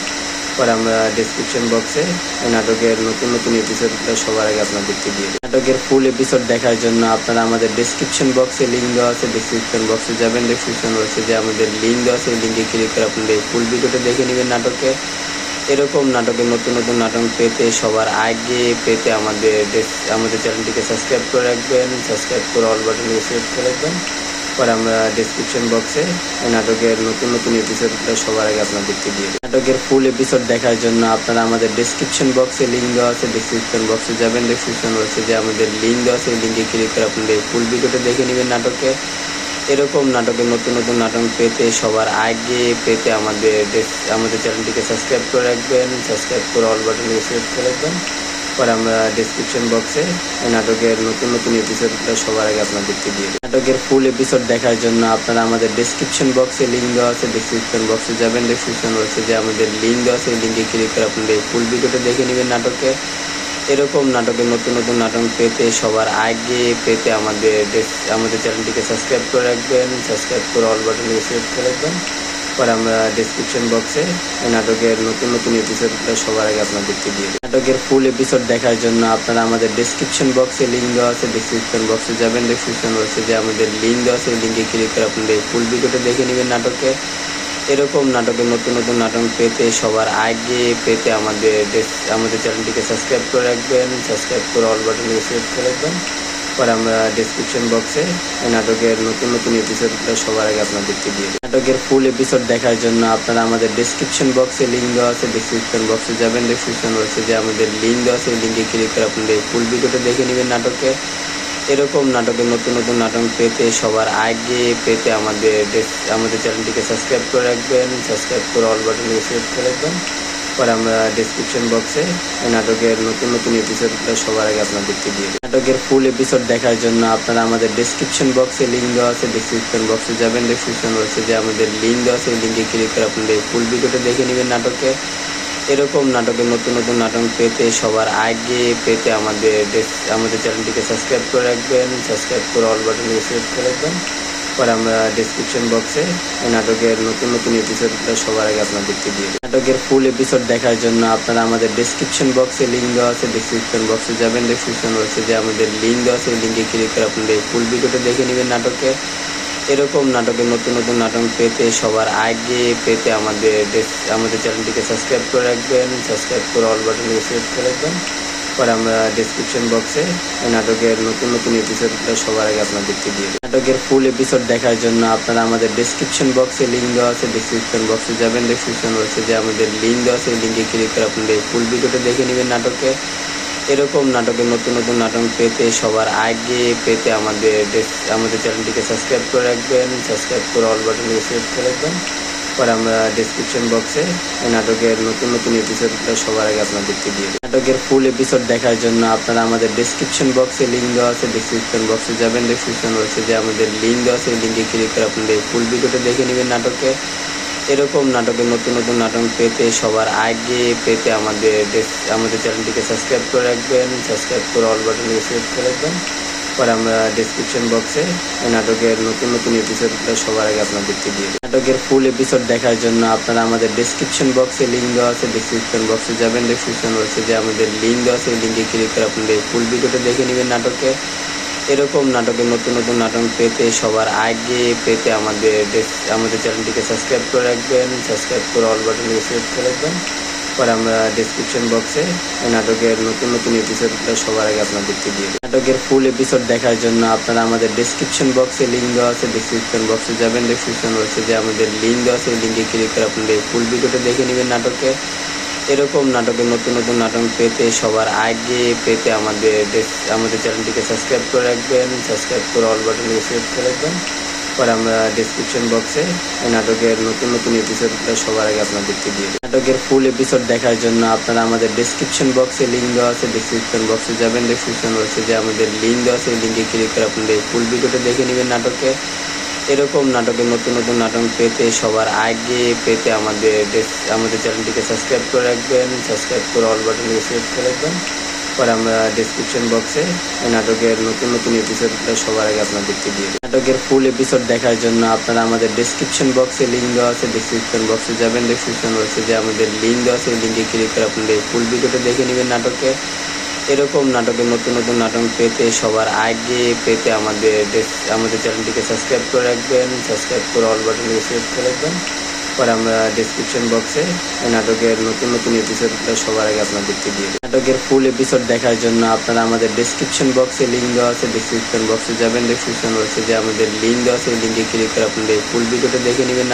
পরে আমরা ডেসক্রিপশন বক্সে এই নাটকের নতুন নতুন এপিসোডটা সবার আগে আপনাদেরকে দিয়ে দিই। নাটকের ফুল এপিসোড দেখার জন্য আপনারা আমাদের ডেসক্রিপশন বক্সে লিঙ্ক দেওয়া আছে, ডেসক্রিপশন বক্সে যাবেন, ডেসক্রিপশন বক্সে যে আমাদের লিঙ্ক দেওয়া আছে, লিঙ্কে ক্লিক করে আপনাদের ফুল ভিডিওটা দেখে নেবেন নাটকে। এরকম নাটকের নতুন নতুন নাটক পেতে সবার আগে পেতে আমাদের চ্যানেলটিকে সাবস্ক্রাইব করে রাখবেন, সাবস্ক্রাইব করে অল বাটনটিকে সিলেক্ট করে রাখবেন। পরে আমরা ডেসক্রিপশন বক্সে এই নাটকের নতুন নতুন এপিসোডগুলো সবার আগে আপনাদেরকে দিয়ে দিই। নাটকের ফুল এপিসোড দেখার জন্য আপনারা আমাদের ডেসক্রিপশন বক্সে লিঙ্ক দেওয়া আছে, ডেসক্রিপশন বক্সে যাবেন, ডেসক্রিপশন বক্সে যে আমাদের লিঙ্ক দেওয়া আছে, লিঙ্কে ক্লিক করে আপনাদের ফুল ভিডিওটা দেখে নেবেন। নাটকে এরকম নাটকের নতুন নতুন নাটক পেতে সবার আগে পেতে আমাদের চ্যানেলটিকে সাবস্ক্রাইব করে রাখবেন, সাবস্ক্রাইব করে অল বাটনে সিলেক্ট করে রাখবেন। পরে আমরা ডেসক্রিপশন বক্সে এই নাটকের নতুন নতুন এপিসোডগুলো সবার আগে আপনাদেরকে দিয়ে দিই। নাটকের ফুল এপিসোড দেখার জন্য আপনারা আমাদের ডেসক্রিপশন বক্সে লিঙ্ক দেওয়া আছে, ডেসক্রিপশন বক্সে যাবেন, ডেসক্রিপশন বক্সে যে আমাদের লিঙ্ক দেওয়া আছে, লিঙ্কে ক্লিক করে আপনাদের ফুল ভিডিওটা দেখে নেবেন। নাটকে এরকম নাটকের নতুন নতুন নাটক পেতে সবার আগে পেতে আমাদের চ্যানেলটিকে সাবস্ক্রাইব করে রাখবেন, সাবস্ক্রাইব করে অল বাটনে সিলেক্ট করে রাখবেন। পরে আমরা ডেসক্রিপশন বক্সে এই নাটকের নতুন নতুন এপিসোডগুলো সবার আগে আপনাদেরকে দিয়ে দিই। নাটকের ফুল এপিসোড দেখার জন্য আপনারা আমাদের ডেসক্রিপশন বক্সে লিঙ্ক দেওয়া আছে, ডেসক্রিপশন বক্সে যাবেন, ডেসক্রিপশন বক্সে যে আমাদের লিঙ্ক দেওয়া আছে, লিঙ্কে ক্লিক করে আপনাদের ফুল ভিডিওটা দেখে নেবেন। নাটকে এরকম নাটকের নতুন নতুন নাটক পেতে সবার আগে পেতে আমাদের চ্যানেলটিকে সাবস্ক্রাইব করে রাখবেন, সাবস্ক্রাইব করে অল বাটনে সিলেক্ট করে রাখবেন। পরে আমরা ডেসক্রিপশন বক্সে এই নাটকের নতুন নতুন এপিসোডগুলো সবার আগে আপনাদেরকে দিয়ে দিই। নাটকের ফুল এপিসোড দেখার জন্য আপনারা আমাদের ডেসক্রিপশন বক্সে লিঙ্ক দেওয়া আছে, ডেসক্রিপশন বক্সে যাবেন, ডেসক্রিপশন বক্সে যে আমাদের লিঙ্ক দেওয়া আছে, লিঙ্কে ক্লিক করে আপনাদের ফুল ভিডিওটা দেখে নেবেন। নাটকে এরকম নাটকের নতুন নতুন নাটক পেতে সবার আগে পেতে আমাদের চ্যানেলটিকে সাবস্ক্রাইব করে রাখবেন, সাবস্ক্রাইব করে অল বাটনে সিলেক্ট করে রাখবেন। পরে আমরা ডেসক্রিপশন বক্সে এই নাটকের নতুন নতুন এপিসোডগুলো সবার আগে আপনাদেরকে দিয়ে দিই। নাটকের ফুল এপিসোড দেখার জন্য আপনারা আমাদের ডেসক্রিপশন বক্সে লিঙ্ক দেওয়া আছে, ডেসক্রিপশন বক্সে যাবেন, ডেসক্রিপশন বক্সে যে আমাদের লিঙ্ক দেওয়া আছে, লিঙ্কে ক্লিক করে আপনাদের ফুল ভিডিওটা দেখে নেবেন। নাটকে এরকম নাটকের নতুন নতুন নাটক পেতে সবার আগে পেতে আমাদের চ্যানেলটিকে সাবস্ক্রাইব করে রাখবেন, সাবস্ক্রাইব করে অল বাটনে সিলেক্ট করে রাখবেন। পরে আমরা ডেসক্রিপশন বক্সে এই নাটকের নতুন নতুন এপিসোডগুলো সবার আগে আপনাদেরকে দিয়ে দিই। নাটকের ফুল এপিসোড দেখার জন্য আপনারা আমাদের ডেসক্রিপশন বক্সে লিঙ্ক দেওয়া আছে, ডেসক্রিপশন বক্সে যাবেন, ডেসক্রিপশন বক্সে যে আমাদের লিঙ্ক দেওয়া আছে, লিঙ্কে ক্লিক করে আপনাদের ফুল ভিডিওটা দেখে নেবেন। নাটকে এরকম নাটকের নতুন নতুন নাটক পেতে সবার আগে পেতে আমাদের চ্যানেলটিকে সাবস্ক্রাইব করে রাখবেন, সাবস্ক্রাইব করে অল বাটনে সিলেক্ট করে রাখবেন। পরে আমরা ডেসক্রিপশন বক্সে এই নাটকের নতুন নতুন এপিসোডগুলো সবার আগে আপনাদেরকে দিয়ে দিই। নাটকের ফুল এপিসোড দেখার জন্য আপনারা আমাদের ডেসক্রিপশন বক্সে লিঙ্ক দেওয়া আছে, ডেসক্রিপশন বক্সে যাবেন, ডেসক্রিপশন বক্সে যে আমাদের লিঙ্ক দেওয়া আছে, লিঙ্কে ক্লিক করে আপনাদের ফুল ভিডিওটা দেখে নেবেন। নাটকে এরকম নাটকের নতুন নতুন নাটক পেতে সবার আগে পেতে আমাদের চ্যানেলটিকে সাবস্ক্রাইব করে রাখবেন, সাবস্ক্রাইব করে অল বাটনে সিলেক্ট করে রাখবেন। পরে আমরা ডেসক্রিপশন বক্সে এই নাটকের নতুন নতুন এপিসোডগুলো সবার আগে আপনাদেরকে দিয়ে দিই। নাটকের ফুল এপিসোড দেখার জন্য আপনারা আমাদের ডেসক্রিপশন বক্সে লিঙ্ক দেওয়া আছে, ডেসক্রিপশন বক্সে যাবেন, ডেসক্রিপশন বক্সে যে আমাদের লিঙ্ক দেওয়া আছে, লিঙ্কে ক্লিক করে আপনাদের ফুল ভিডিওটা দেখে নেবেন। নাটকে এরকম নাটকের নতুন নতুন নাটক পেতে সবার আগে পেতে আমাদের চ্যানেলটিকে সাবস্ক্রাইব করে রাখবেন, সাবস্ক্রাইব করে অল বাটনে সিলেক্ট করে রাখবেন। পরে আমরা ডেসক্রিপশন বক্সে এই নাটকের নতুন নতুন এপিসোডগুলো সবার আগে আপনাদেরকে দিয়ে দিই। নাটকের ফুল এপিসোড দেখার জন্য আপনারা আমাদের ডেসক্রিপশন বক্সে লিঙ্ক দেওয়া আছে, ডেসক্রিপশন বক্সে যাবেন, ডেসক্রিপশন বক্সে যে আমাদের লিঙ্ক দেওয়া আছে, লিঙ্কে ক্লিক করে আপনাদের ফুল ভিডিওটা দেখে নেবেন। নাটকে এরকম নাটকের নতুন নতুন নাটক পেতে সবার আগে পেতে আমাদের চ্যানেলটিকে সাবস্ক্রাইব করে রাখবেন, সাবস্ক্রাইব করে অল বাটনে সিলেক্ট করে রাখবেন। পরে আমরা ডেসক্রিপশন বক্সে এই নাটকের নতুন নতুন এপিসোডগুলো সবার আগে আপনাদেরকে দিয়ে দিই। নাটকের ফুল এপিসোড দেখার জন্য আপনারা আমাদের ডেসক্রিপশন বক্সে লিঙ্ক দেওয়া আছে, ডেসক্রিপশন বক্সে যাবেন, ডেসক্রিপশন বক্সে যে আমাদের লিঙ্ক দেওয়া আছে, লিঙ্কে ক্লিক করে আপনাদের ফুল ভিডিওটা দেখে নেবেন। নাটকে এরকম নাটকের নতুন নতুন নাটক পেতে সবার আগে পেতে আমাদের চ্যানেলটিকে সাবস্ক্রাইব করে রাখবেন, সাবস্ক্রাইব করে অল বাটনে সিলেক্ট করে রাখবেন। পরে আমরা ডেসক্রিপশন বক্সে এই নাটকের নতুন নতুন এপিসোডগুলো সবার আগে আপনাদেরকে দিয়ে দিই। নাটকের ফুল এপিসোড দেখার জন্য আপনারা আমাদের ডেসক্রিপশন বক্সে লিঙ্ক দেওয়া আছে, ডেসক্রিপশন বক্সে যাবেন, ডেসক্রিপশন বক্সে যে আমাদের লিঙ্ক দেওয়া আছে, লিঙ্কে ক্লিক করে আপনাদের ফুল ভিডিওটা দেখে নেবেন। নাটকে এরকম নাটকের নতুন নতুন নাটক পেতে সবার আগে পেতে আমাদের চ্যানেলটিকে সাবস্ক্রাইব করে রাখবেন, সাবস্ক্রাইব করে অল বাটনে সিলেক্ট করে রাখবেন। পরে আমরা ডেসক্রিপশন বক্সে এই নাটকের নতুন নতুন এপিসোডগুলো সবার আগে আপনাদেরকে দিয়ে দিই। নাটকের ফুল এপিসোড দেখার জন্য আপনারা আমাদের ডেসক্রিপশন বক্সে লিঙ্ক দেওয়া আছে, ডেসক্রিপশন বক্সে যাবেন, ডেসক্রিপশন বক্সে যে আমাদের লিঙ্ক দেওয়া আছে, লিঙ্কে ক্লিক করে আপনাদের ফুল ভিডিওটা দেখে নেবেন। নাটকে এরকম নাটকের নতুন নতুন নাটক পেতে সবার আগে পেতে আমাদের চ্যানেলটিকে সাবস্ক্রাইব করে রাখবেন, সাবস্ক্রাইব করে অল বাটনে সিলেক্ট করে রাখবেন। পরে আমরা ডেসক্রিপশন বক্সে নাটকের নতুন নতুন এপিসোডটা সবার আগে আপনাদেরকে দিয়ে দিই। নাটকের ফুল এপিসোড দেখার জন্য আপনারা আমাদের ডেসক্রিপশন বক্সে লিঙ্ক দেওয়া আছে, ডেসক্রিপশন বক্সে যাবেন, ডেসক্রিপশন বক্সে যে আমাদের লিঙ্ক দেওয়া আছে, লিঙ্কে ক্লিক করে আপনাদের ফুল ভিডিওটা দেখে নেবেন।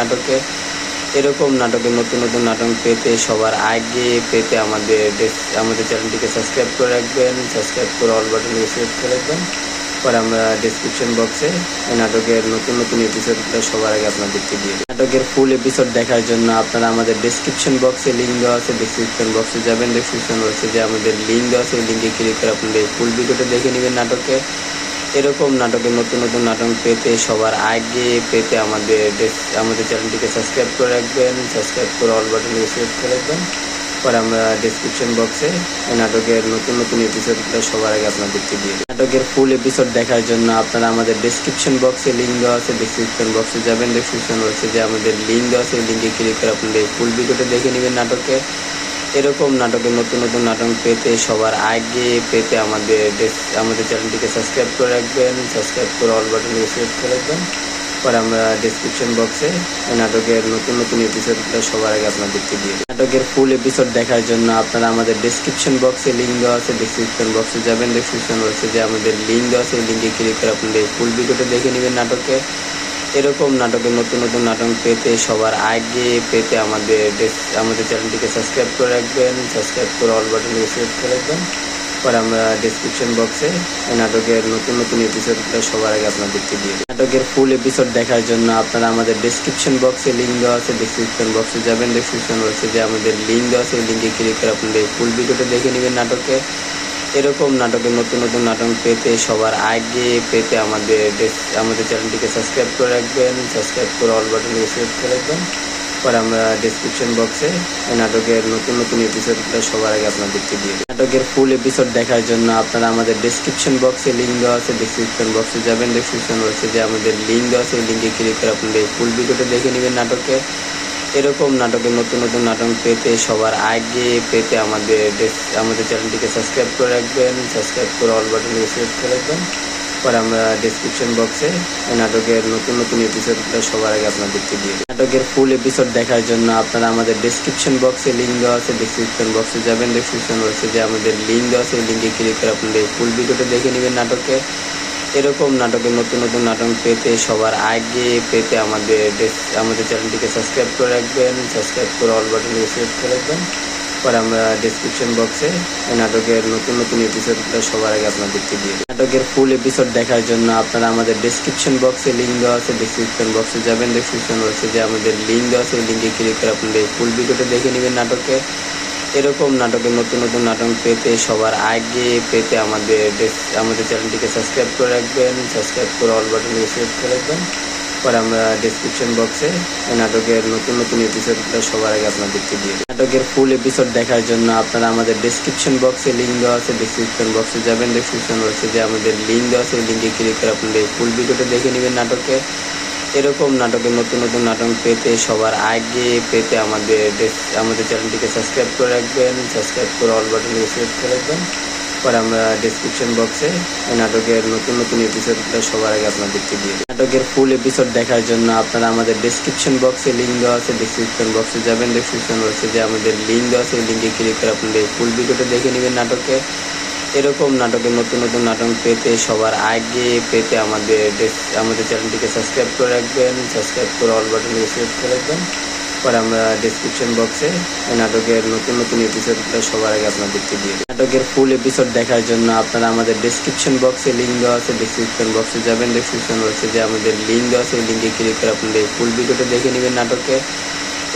এরকম নাটকের নতুন নতুন নাটক পেতে সবার আগে পেতে আমাদের চ্যানেলটিকে সাবস্ক্রাইব করে রাখবেন, সাবস্ক্রাইব করে অল বাটনে সিলেক্ট করে রাখবেন। পরে আমরা ডেসক্রিপশন বক্সে নাটকের নতুন নতুন এপিসোডটা সবার আগে আপনাদেরকে দিয়ে দিই। নাটকের ফুল এপিসোড দেখার জন্য আপনারা আমাদের ডেসক্রিপশন বক্সে লিঙ্ক দেওয়া আছে, ডেসক্রিপশন বক্সে যাবেন, ডেসক্রিপশন বক্সে যে আমাদের লিঙ্ক দেওয়া আছে, লিঙ্কে ক্লিক করে আপনাদের ফুল ভিডিওটা দেখে নেবেন। এরকম নাটকের নতুন নতুন নাটক পেতে সবার আগে পেতে আমাদের চ্যানেলটিকে সাবস্ক্রাইব করে রাখবেন, সাবস্ক্রাইব করে অল বাটনে সিলেক্ট করে রাখবেন। পরে আমরা ডেসক্রিপশন বক্সে নাটকের নতুন নতুন এপিসোডটা সবার আগে আপনাদেরকে দিয়ে দিই। নাটকের ফুল এপিসোড দেখার জন্য আপনারা আমাদের ডেসক্রিপশন বক্সে লিঙ্ক দেওয়া আছে, ডেসক্রিপশন বক্সে যাবেন, ডেসক্রিপশন বক্সে যে আমাদের লিঙ্ক দেওয়া আছে, লিঙ্কে ক্লিক করে আপনাদের ফুল ভিডিওটা দেখে নেবেন। এরকম নাটকের নতুন নতুন নাটক পেতে সবার আগে পেতে আমাদের চ্যানেলটিকে সাবস্ক্রাইব করে রাখবেন, সাবস্ক্রাইব করে অল বাটনে সিলেক্ট করে রাখবেন। পরে আমরা ডেসক্রিপশন বক্সে নাটকের নতুন নতুন এপিসোডটা সবার আগে আপনাদেরকে দিয়ে দিই। নাটকের ফুল এপিসোড দেখার জন্য আপনারা আমাদের ডেসক্রিপশন বক্সে লিঙ্ক দেওয়া আছে, ডেসক্রিপশন বক্সে যাবেন, ডেসক্রিপশন বক্সে যে আমাদের লিঙ্ক দেওয়া আছে, লিঙ্কে ক্লিক করে আপনাদের ফুল ভিডিওটা দেখে নেবেন। এরকম নাটকের নতুন নতুন নাটক পেতে সবার আগে পেতে আমাদের চ্যানেলটিকে সাবস্ক্রাইব করে রাখবেন, সাবস্ক্রাইব করে অল বাটনে সিলেক্ট করে রাখবেন। পরে আমরা ডেসক্রিপশন বক্সে নাটকের নতুন নতুন এপিসোডটা সবার আগে আপনাদেরকে দিয়ে দিই। নাটকের ফুল এপিসোড দেখার জন্য আপনারা আমাদের ডেসক্রিপশন বক্সে লিঙ্ক দেওয়া আছে, ডেসক্রিপশন বক্সে যাবেন, ডেসক্রিপশন বক্সে যে আমাদের লিঙ্ক দেওয়া আছে, লিঙ্কে ক্লিক করে আপনাদের ফুল ভিডিওটা দেখে নেবেন। এরকম নাটকের নতুন নতুন নাটক পেতে সবার আগে পেতে আমাদের চ্যানেলটিকে সাবস্ক্রাইব করে রাখবেন, সাবস্ক্রাইব করে অল বাটনে সিলেক্ট করে রাখবেন। পরে আমরা ডেসক্রিপশন বক্সে নাটকের নতুন নতুন এপিসোডটা সবার আগে আপনাদেরকে দিয়ে দিই। নাটকের ফুল এপিসোড দেখার জন্য আপনারা আমাদের ডেসক্রিপশন বক্সে লিঙ্ক দেওয়া আছে, ডেসক্রিপশন বক্সে যাবেন, ডেসক্রিপশন বক্সে যে আমাদের লিঙ্ক দেওয়া আছে, লিঙ্কে ক্লিক করে আপনাদের ফুল ভিডিওটা দেখে নেবেন। এরকম নাটকের নতুন নতুন নাটক পেতে সবার আগে পেতে আমাদের চ্যানেলটিকে সাবস্ক্রাইব করে রাখবেন, সাবস্ক্রাইব করে অল বাটনে সিলেক্ট করে রাখবেন। পরে আমরা ডেসক্রিপশন বক্সে নাটকের নতুন নতুন এপিসোডটা সবার আগে আপনাদেরকে দিয়ে দিই। নাটকের ফুল এপিসোড দেখার জন্য আপনারা আমাদের ডেসক্রিপশন বক্সে লিঙ্ক দেওয়া আছে, ডেসক্রিপশন বক্সে যাবেন, ডেসক্রিপশন বক্সে যে আমাদের লিঙ্ক দেওয়া আছে, লিঙ্কে ক্লিক করে আপনাদের ফুল ভিডিওটা দেখে নেবেন। এরকম নাটকের নতুন নতুন নাটক পেতে সবার আগে পেতে আমাদের চ্যানেলটিকে সাবস্ক্রাইব করে রাখবেন, সাবস্ক্রাইব করে অল বাটনে সিলেক্ট করে রাখবেন। পরে আমরা ডেসক্রিপশন বক্সে নাটকের নতুন নতুন এপিসোডটা সবার আগে আপনাদেরকে দিয়ে দিই। নাটকের ফুল এপিসোড দেখার জন্য আপনারা আমাদের ডেসক্রিপশন বক্সে লিঙ্ক দেওয়া আছে, ডেসক্রিপশন বক্সে যাবেন, ডেসক্রিপশন বক্সে যে আমাদের লিঙ্ক দেওয়া আছে, লিঙ্কে ক্লিক করে আপনাদের ফুল ভিডিওটা দেখে নেবেন। এরকম নাটকের নতুন নতুন নাটক পেতে সবার আগে পেতে আমাদের চ্যানেলটিকে সাবস্ক্রাইব করে রাখবেন, সাবস্ক্রাইব করে অল বাটনে সিলেক্ট করে রাখবেন। পরে আমরা ডেসক্রিপশন বক্সে নাটকের নতুন নতুন এপিসোডটা সবার আগে আপনাদেরকে দিয়ে দিই। নাটকের ফুল এপিসোড দেখার জন্য আপনারা আমাদের ডেসক্রিপশন বক্সে লিঙ্ক দেওয়া আছে, ডেসক্রিপশন বক্সে যাবেন, ডেসক্রিপশন বক্সে যে আমাদের লিঙ্ক দেওয়া আছে, লিঙ্কে ক্লিক করে আপনাদের ফুল ভিডিওটা দেখে নেবেন। এরকম নাটকের নতুন নতুন নাটক পেতে সবার আগে পেতে আমাদের চ্যানেলটিকে সাবস্ক্রাইব করে রাখবেন, সাবস্ক্রাইব করে অল বাটনে সিলেক্ট করে রাখবেন। পরে আমরা ডেসক্রিপশন বক্সে নাটকের নতুন নতুন এপিসোডটা সবার আগে আপনাদেরকে দিয়ে দিই। নাটকের ফুল এপিসোড দেখার জন্য আপনারা আমাদের ডেসক্রিপশন বক্সে লিঙ্ক দেওয়া আছে, ডেসক্রিপশন বক্সে যাবেন, ডেসক্রিপশন বক্সে যে আমাদের লিঙ্ক দেওয়া আছে, লিঙ্কে ক্লিক করে আপনাদের ফুল ভিডিওটা দেখে নেবেন। এরকম নাটকের নতুন নতুন নাটক পেতে সবার আগে পেতে আমাদের চ্যানেলটিকে সাবস্ক্রাইব করে রাখবেন, সাবস্ক্রাইব করে অল বাটনে সিলেক্ট করে রাখবেন। পরে আমরা ডেসক্রিপশন বক্সে নাটকের নতুন নতুন এপিসোডটা সবার আগে আপনাদেরকে দিয়ে দিই। নাটকের ফুল এপিসোড দেখার জন্য আপনারা আমাদের ডেসক্রিপশন বক্সে লিঙ্ক দেওয়া আছে, ডেসক্রিপশন বক্সে যাবেন, ডেসক্রিপশন বক্সে যে আমাদের লিঙ্ক দেওয়া আছে, লিঙ্কে ক্লিক করে আপনাদের ফুল ভিডিওটা দেখে নেবেন।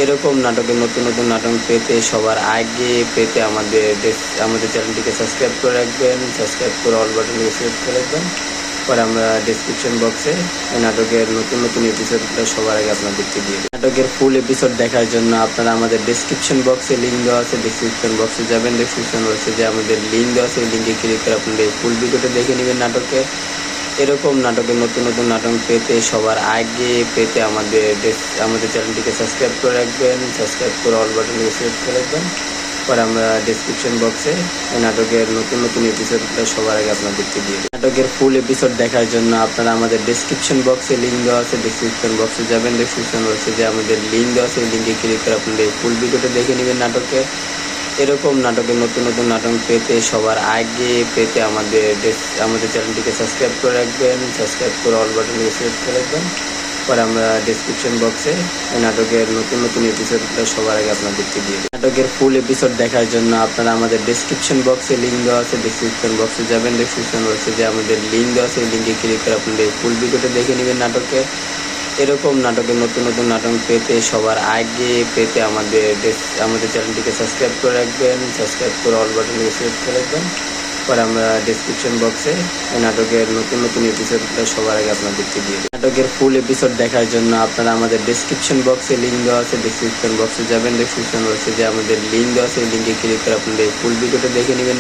এরকম নাটকের নতুন নতুন নাটক পেতে সবার আগে পেতে আমাদের চ্যানেলটিকে সাবস্ক্রাইব করে রাখবেন, সাবস্ক্রাইব করে অল বাটনে সিলেক্ট করে রাখবেন। পরে আমরা ডেসক্রিপশন বক্সে নাটকের নতুন নতুন এপিসোডটা সবার আগে আপনাদেরকে দিয়ে দিই। নাটকের ফুল এপিসোড দেখার জন্য আপনারা আমাদের ডেসক্রিপশন বক্সে লিঙ্ক দেওয়া আছে, ডেসক্রিপশন বক্সে যাবেন, ডেসক্রিপশন বক্সে যে আমাদের লিঙ্ক দেওয়া আছে, লিঙ্কে ক্লিক করে আপনাদের ফুল ভিডিওটা দেখে নেবেন। এরকম নাটকের নতুন নতুন নাটক পেতে সবার আগে পেতে আমাদের চ্যানেলটিকে সাবস্ক্রাইব করে রাখবেন, সাবস্ক্রাইব করে অল বাটনে সিলেক্ট করে রাখবেন। পরে আমরা ডেসক্রিপশন বক্সে নাটকের নতুন নতুন এপিসোডটা সবার আগে আপনাদেরকে দিয়ে দিই। নাটকের ফুল এপিসোড দেখার জন্য আপনারা আমাদের ডেসক্রিপশন বক্সে লিঙ্ক দেওয়া আছে, ডেসক্রিপশন বক্সে যাবেন, ডেসক্রিপশন বক্সে যে আমাদের লিঙ্ক দেওয়া আছে, লিঙ্কে ক্লিক করে আপনাদের ফুল ভিডিওটা দেখে নেবেন। এরকম নাটকের নতুন নতুন নাটক পেতে সবার আগে পেতে আমাদের চ্যানেলটিকে সাবস্ক্রাইব করে রাখবেন, সাবস্ক্রাইব করে অল বাটনটিকে সিলেক্ট করে রাখবেন। পরে আমরা ডেসক্রিপশন বক্সে নাটকের নতুন নতুন এপিসোডটা সবার আগে আপনাদেরকে দিয়ে দিই। নাটকের ফুল এপিসোড দেখার জন্য আপনারা আমাদের ডেসক্রিপশন বক্সে লিঙ্ক দেওয়া আছে, ডেসক্রিপশন বক্সে যাবেন, ডেসক্রিপশন বক্সে যে আমাদের লিঙ্ক দেওয়া আছে, লিঙ্কে ক্লিক করে আপনাদের ফুল ভিডিওটা দেখে নেবেন। এরকম নাটকের নতুন নতুন নাটক পেতে সবার আগে পেতে আমাদের চ্যানেলটিকে সাবস্ক্রাইব করে রাখবেন, সাবস্ক্রাইব করে অল বাটনটিকে সিলেক্ট করে রাখবেন। পরে আমরা ডেসক্রিপশন বক্সে নাটকের নতুন নতুন এপিসোডটা সবার আগে আপনাদেরকে দিয়ে দিই। নাটকের ফুল এপিসোড দেখার জন্য আপনারা আমাদের ডেসক্রিপশন বক্সে লিঙ্ক দেওয়া আছে, ডেসক্রিপশন বক্সে যাবেন, ডেসক্রিপশন বক্সে যে আমাদের লিঙ্ক দেওয়া আছে, লিঙ্কে ক্লিক করে আপনাদের ফুল ভিডিওটা দেখে নেবেন।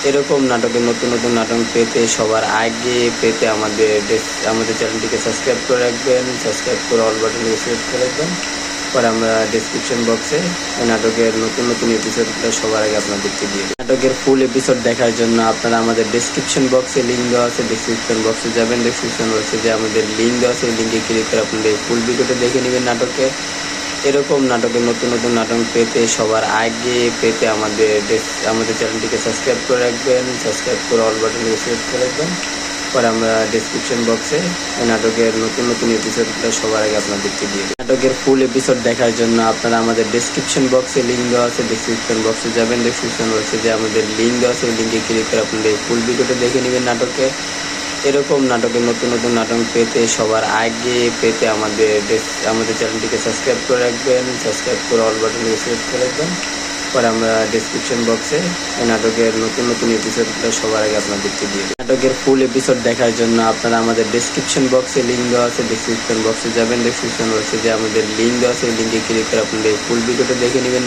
এরকম নাটকের নতুন নতুন নাটক পেতে সবার আগে পেতে আমাদের চ্যানেলটিকে সাবস্ক্রাইব করে রাখবেন, সাবস্ক্রাইব করে অল বাটনটিকে সিলেক্ট করে রাখবেন। পরে আমরা ডেসক্রিপশন বক্সে নাটকের নতুন নতুন এপিসোডটা সবার আগে আপনাদেরকে দিয়ে দিই। নাটকের ফুল এপিসোড দেখার জন্য আপনারা আমাদের ডেসক্রিপশন বক্সে লিঙ্ক দেওয়া আছে, ডেসক্রিপশন বক্সে যাবেন, ডেসক্রিপশন বক্সে যে আমাদের লিঙ্ক দেওয়া আছে, লিঙ্কে ক্লিক করে আপনাদের ফুল ভিডিওটা দেখে নেবেন। এরকম নাটকের নতুন নতুন নাটক পেতে সবার আগে পেতে আমাদের চ্যানেলটিকে সাবস্ক্রাইব করে রাখবেন, সাবস্ক্রাইব করে অল বাটনটিকে সিলেক্ট করে রাখবেন। পরে আমরা ডেসক্রিপশন বক্সে নাটকের নতুন নতুন এপিসোডটা সবার আগে আপনাদেরকে দিয়ে দিই। নাটকের ফুল এপিসোড দেখার জন্য আপনারা আমাদের ডেসক্রিপশন বক্সে লিঙ্ক দেওয়া আছে, ডেসক্রিপশন বক্সে যাবেন, ডেসক্রিপশন বক্সে যে আমাদের লিঙ্ক দেওয়া আছে, লিঙ্কে ক্লিক করে আপনাদের ফুল ভিডিওটা দেখে নেবেন। এরকম নাটকের নতুন নতুন নাটক পেতে সবার আগে পেতে আমাদের চ্যানেলটিকে সাবস্ক্রাইব করে রাখবেন, সাবস্ক্রাইব করে অল বাটনটিকে সিলেক্ট করে রাখবেন। পরে আমরা ডেসক্রিপশন বক্সে নাটকের নতুন নতুন এপিসোডটা সবার আগে আপনাদেরকে দিয়ে দিই। নাটকের ফুল এপিসোড দেখার জন্য আপনারা আমাদের ডেসক্রিপশন বক্সে লিঙ্ক দেওয়া আছে, ডেসক্রিপশন বক্সে যাবেন, ডেসক্রিপশন বক্সে যে আমাদের লিঙ্ক দেওয়া আছে, লিঙ্কে ক্লিক করে আপনাদের ফুল ভিডিওটা দেখে নেবেন।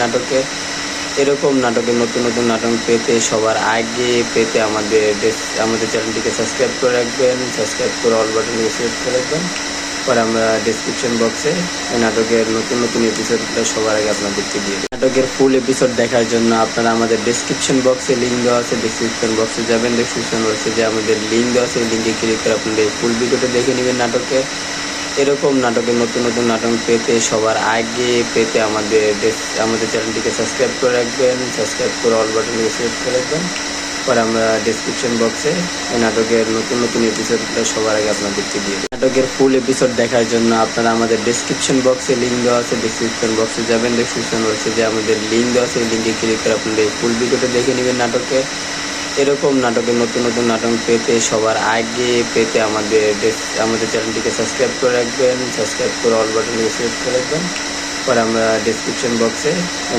এরকম নাটকের নতুন নতুন নাটক পেতে সবার আগে পেতে আমাদের চ্যানেলটিকে সাবস্ক্রাইব করে রাখবেন, সাবস্ক্রাইব করে অল বাটনটিকে সিলেক্ট করে রাখবেন। পরে আমরা ডেসক্রিপশন বক্সে নাটকের নতুন নতুন এপিসোডটা সবার আগে আপনাদেরকে দিয়ে দিই। নাটকের ফুল এপিসোড দেখার জন্য আপনারা আমাদের ডেসক্রিপশন বক্সে লিঙ্ক দেওয়া আছে, ডেসক্রিপশন বক্সে যাবেন, ডেসক্রিপশন বক্সে যে আমাদের লিঙ্ক দেওয়া আছে, লিঙ্কে ক্লিক করে আপনাদের ফুল ভিডিওটা দেখে নেবেন। এরকম নাটকের নতুন নতুন নাটক পেতে সবার আগে পেতে আমাদের চ্যানেলটিকে সাবস্ক্রাইব করে রাখবেন, সাবস্ক্রাইব করে অল বাটনটিকে সিলেক্ট করে রাখবেন। পরে আমরা ডেসক্রিপশন বক্সে নাটকের নতুন নতুন এপিসোডটা সবার আগে আপনাদেরকে দিয়ে দিই। নাটকের ফুল এপিসোড দেখার জন্য আপনারা আমাদের ডেসক্রিপশন বক্সে লিঙ্ক দেওয়া আছে, ডেসক্রিপশন বক্সে যাবেন, ডেসক্রিপশন বক্সে যে আমাদের লিঙ্ক দেওয়া আছে, লিঙ্কে ক্লিক করে আপনাদের ফুল ভিডিওটা দেখে নেবেন। এরকম নাটকের নতুন নতুন নাটক পেতে সবার আগে পেতে আমাদের চ্যানেলটিকে সাবস্ক্রাইব করে রাখবেন, সাবস্ক্রাইব করে অল বাটনটিকে সিলেক্ট করে রাখবেন। পরে আমরা ডেসক্রিপশন বক্সে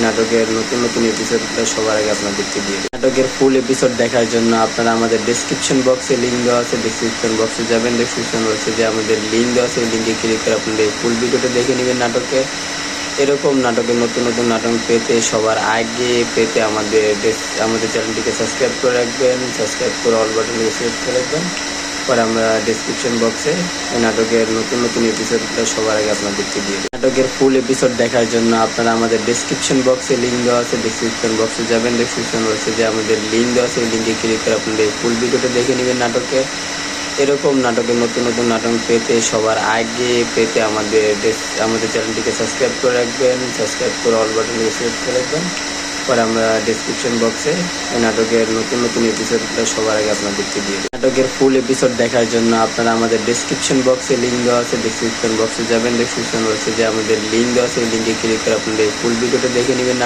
নাটকের নতুন নতুন এপিসোডটা সবার আগে আপনাদেরকে দিয়ে দিই। নাটকের ফুল এপিসোড দেখার জন্য আপনারা আমাদের ডেসক্রিপশন বক্সে লিঙ্ক দেওয়া আছে, ডেসক্রিপশন বক্সে যাবেন, ডেসক্রিপশন বক্সে যে আমাদের লিঙ্ক দেওয়া আছে, লিঙ্কে ক্লিক করে আপনাদের ফুল ভিডিওটা দেখে নেবেন। এরকম নাটকের নতুন নতুন নাটক পেতে সবার আগে পেতে আমাদের চ্যানেলটিকে সাবস্ক্রাইব করে রাখবেন, সাবস্ক্রাইব করে অল বাটনটিকে সিলেক্ট করে রাখবেন। পরে আমরা ডেসক্রিপশন বক্সে নাটকের নতুন নতুন এপিসোডটা সবার আগে আপনাদেরকে দিয়ে দিই। নাটকের ফুল এপিসোড দেখার জন্য আপনারা আমাদের ডেসক্রিপশন বক্সে লিঙ্ক দেওয়া আছে, ডেসক্রিপশন বক্সে যাবেন, ডেসক্রিপশন বক্সে যে আমাদের লিঙ্ক দেওয়া আছে, লিঙ্কে ক্লিক করে আপনাদের ফুল ভিডিওটা দেখে নেবেন। এরকম নাটকের নতুন নতুন নাটক পেতে সবার আগে পেতে আমাদের চ্যানেলটিকে সাবস্ক্রাইব করে রাখবেন, সাবস্ক্রাইব করে অল বাটনটিকে সিলেক্ট করে রাখবেন। পরে আমরা ডেসক্রিপশন বক্সে নাটকের নতুন নতুন এপিসোডটা সবার আগে আপনাদেরকে দিয়ে দিই। নাটকের ফুল এপিসোড দেখার জন্য আপনারা আমাদের ডেসক্রিপশন বক্সে লিঙ্ক দেওয়া আছে, ডেসক্রিপশন বক্সে যাবেন, ডেসক্রিপশন বক্সে যে আমাদের লিঙ্ক দেওয়া আছে, লিঙ্কে ক্লিক করে আপনাদের ফুল ভিডিওটা দেখে নেবেন।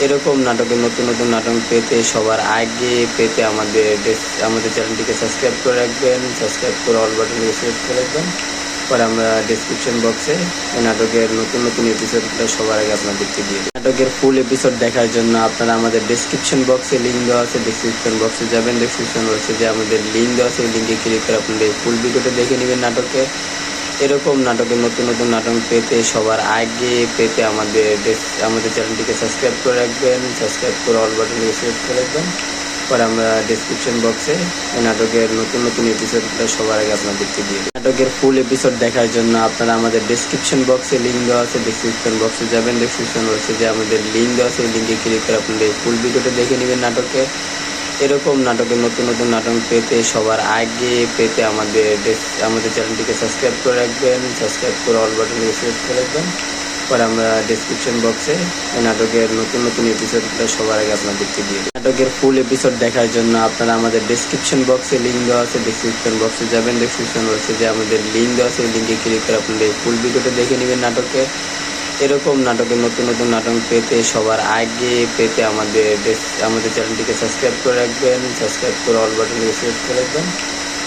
এরকম নাটকের নতুন নতুন নাটক পেতে সবার আগে পেতে আমাদের চ্যানেলটিকে সাবস্ক্রাইব করে রাখবেন, সাবস্ক্রাইব করে অল বাটনটিকে সিলেক্ট করে রাখবেন। পরে আমরা ডেসক্রিপশন বক্সে নাটকের নতুন নতুন এপিসোডটা সবার আগে আপনাদেরকে দিয়ে দিই। নাটকের ফুল এপিসোড দেখার জন্য আপনারা আমাদের ডেসক্রিপশন বক্সে লিঙ্ক দেওয়া আছে, ডেসক্রিপশন বক্সে যাবেন, ডেসক্রিপশন বক্সে যে আমাদের লিঙ্ক দেওয়া আছে, লিঙ্কে ক্লিক করে আপনাদের ফুল ভিডিওটা দেখে নেবেন। এরকম নাটকের নতুন নতুন নাটক পেতে সবার আগে পেতে আমাদের চ্যানেলটিকে সাবস্ক্রাইব করে রাখবেন, সাবস্ক্রাইব করে অল বাটনটিকে সিলেক্ট করে রাখবেন। পরে আমরা ডেসক্রিপশন বক্সে এই নাটকের নতুন নতুন এপিসোডটা সবার আগে আপনাদেরকে দিয়ে দিই। নাটকের ফুল এপিসোড দেখার জন্য আপনারা আমাদের ডেসক্রিপশন বক্সে লিঙ্ক দেওয়া আছে, ডেসক্রিপশন বক্সে যাবেন, ডেসক্রিপশন বক্সে যে আমাদের লিঙ্ক দেওয়া আছে, লিঙ্কে ক্লিক করে আপনাদের ফুল ভিডিওটা দেখে নেবেন। এরকম নাটকের নতুন নতুন নাটক পেতে সবার আগে পেতে আমাদের চ্যানেলটিকে সাবস্ক্রাইব করে রাখবেন, সাবস্ক্রাইব করে অল বাটনটিকে সিলেক্ট করে রাখবেন। পরে আমরা ডেসক্রিপশন বক্সে এই নাটকের নতুন নতুন এপিসোডটা সবার আগে আপনাদেরকে দিয়ে দিই। নাটকের ফুল এপিসোড দেখার জন্য আপনারা আমাদের ডেসক্রিপশন বক্সে লিঙ্ক দেওয়া আছে, ডেসক্রিপশন বক্সে যাবেন, ডেসক্রিপশন বক্সে যে আমাদের লিঙ্ক দেওয়া আছে, লিঙ্কে ক্লিক করে আপনাদের ফুল ভিডিওটা দেখে নেবেন। এরকম নাটকের নতুন নতুন নাটক পেতে সবার আগে পেতে আমাদের চ্যানেলটিকে সাবস্ক্রাইব করে রাখবেন, সাবস্ক্রাইব করে অল বাটনটিকে সিলেক্ট করে রাখবেন।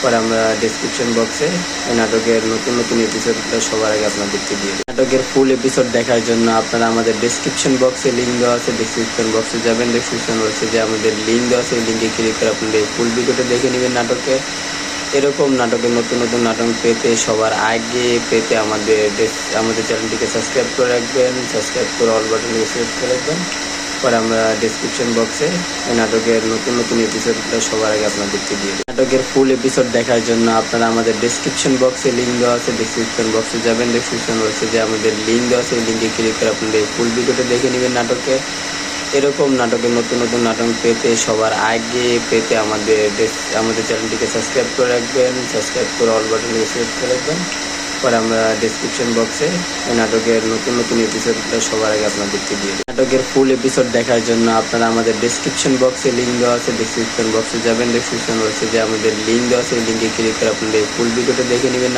পরে আমরা ডেসক্রিপশন বক্সে এই নাটকের নতুন নতুন এপিসোডটা সবার আগে আপনাদেরকে দিয়ে দিই। নাটকের ফুল এপিসোড দেখার জন্য আপনারা আমাদের ডেসক্রিপশন বক্সে লিঙ্ক দেওয়া আছে, ডেসক্রিপশন বক্সে যাবেন, ডেসক্রিপশন বক্সে যে আমাদের লিঙ্ক দেওয়া আছে, লিঙ্কে ক্লিক করে আপনাদের ফুল ভিডিওটা দেখে নেবেন। এরকম নাটকের নতুন নতুন নাটক পেতে সবার আগে পেতে আমাদের চ্যানেলটিকে সাবস্ক্রাইব করে রাখবেন, সাবস্ক্রাইব করে অল বাটনটিকে সিলেক্ট করে রাখবেন। পরে আমরা ডেসক্রিপশন বক্সে এই নাটকের নতুন নতুন এপিসোডটা সবার আগে আপনাদেরকে দিয়ে দিই। নাটকের ফুল এপিসোড দেখার জন্য আপনারা আমাদের ডেসক্রিপশন বক্সে লিঙ্ক দেওয়া আছে, ডেসক্রিপশন বক্সে যাবেন, ডেসক্রিপশন বক্সে যে আমাদের লিঙ্ক দেওয়া আছে, লিঙ্কে ক্লিক করে আপনাদের ফুল ভিডিওটা দেখে নেবেন। এরকম নাটকের নতুন নতুন নাটক পেতে সবার আগে পেতে আমাদের চ্যানেলটিকে সাবস্ক্রাইব করে রাখবেন, সাবস্ক্রাইব করে অল বাটনটিকে সিলেক্ট করে রাখবেন। পরে আমরা ডেসক্রিপশন বক্সে এই নাটকের নতুন নতুন এপিসোডটা সবার আগে আপনাদেরকে দিয়ে দিই। নাটকের ফুল এপিসোড দেখার জন্য আপনারা আমাদের ডেসক্রিপশন বক্সে লিঙ্ক দেওয়া আছে, ডেসক্রিপশন বক্সে যাবেন, ডেসক্রিপশন বক্সে যে আমাদের লিঙ্ক দেওয়া আছে, লিঙ্কে ক্লিক করে আপনাদের ফুল ভিডিওটা দেখে নেবেন।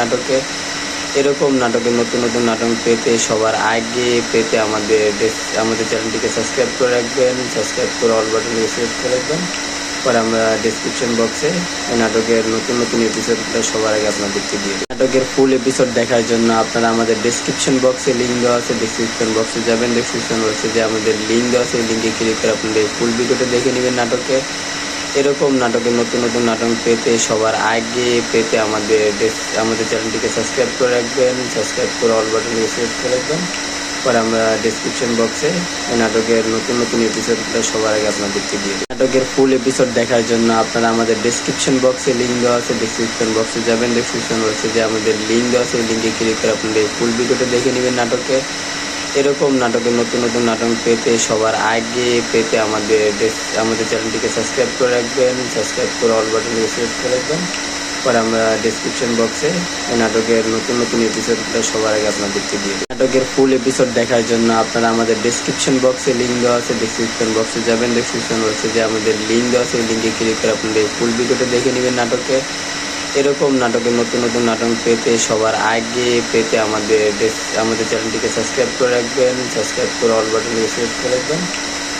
এরকম নাটকের নতুন নতুন নাটক পেতে সবার আগে পেতে আমাদের চ্যানেলটিকে সাবস্ক্রাইব করে রাখবেন, সাবস্ক্রাইব করে অল বাটনটিকে সিলেক্ট করে রাখবেন। পরে আমরা ডেসক্রিপশন বক্সে এই নাটকের নতুন নতুন এপিসোডটা সবার আগে আপনাদেরকে দিয়ে দিই। নাটকের ফুল এপিসোড দেখার জন্য আপনারা আমাদের ডেসক্রিপশন বক্সে লিঙ্ক দেওয়া আছে, ডেসক্রিপশন বক্সে যাবেন, ডেসক্রিপশন বক্সে যে আমাদের লিঙ্ক দেওয়া আছে, লিঙ্কে ক্লিক করে আপনাদের ফুল ভিডিওটা দেখে নেবেন। এরকম নাটকের নতুন নতুন নাটক পেতে সবার আগে পেতে আমাদের চ্যানেলটিকে সাবস্ক্রাইব করে রাখবেন, সাবস্ক্রাইব করে অল বাটনটিকে সিলেক্ট করে রাখবেন। পরে আমরা ডেসক্রিপশন বক্সে এই নাটকের নতুন নতুন এপিসোডটা সবার আগে আপনাদেরকে দিয়ে দিই। নাটকের ফুল এপিসোড দেখার জন্য আপনারা আমাদের ডেসক্রিপশন বক্সে লিঙ্ক দেওয়া আছে, ডেসক্রিপশন বক্সে যাবেন, ডেসক্রিপশন বক্সে যে আমাদের লিঙ্ক দেওয়া আছে, লিঙ্কে ক্লিক করে আপনাদের ফুল ভিডিওটা দেখে নেবেন। এরকম নাটকের নতুন নতুন নাটক পেতে সবার আগে পেতে আমাদের চ্যানেলটিকে সাবস্ক্রাইব করে রাখবেন, সাবস্ক্রাইব করে অল বাটনটিকে সিলেক্ট করে রাখবেন। পরে আমরা ডেসক্রিপশন বক্সে এই নাটকের নতুন নতুন এপিসোডটা সবার আগে আপনাদেরকে দিয়ে দিই। নাটকের ফুল এপিসোড দেখার জন্য আপনারা আমাদের ডেসক্রিপশন বক্সে লিঙ্ক দেওয়া আছে, ডেসক্রিপশন বক্সে যাবেন, ডেসক্রিপশন বক্সে যে আমাদের লিঙ্ক দেওয়া আছে, লিঙ্কে ক্লিক করে আপনাদের ফুল ভিডিওটা দেখে নেবেন। এরকম নাটকের নতুন নতুন নাটক পেতে সবার আগে পেতে আমাদের চ্যানেলটিকে সাবস্ক্রাইব করে রাখবেন, সাবস্ক্রাইব করে অল বাটনটিকে সিলেক্ট করে রাখবেন।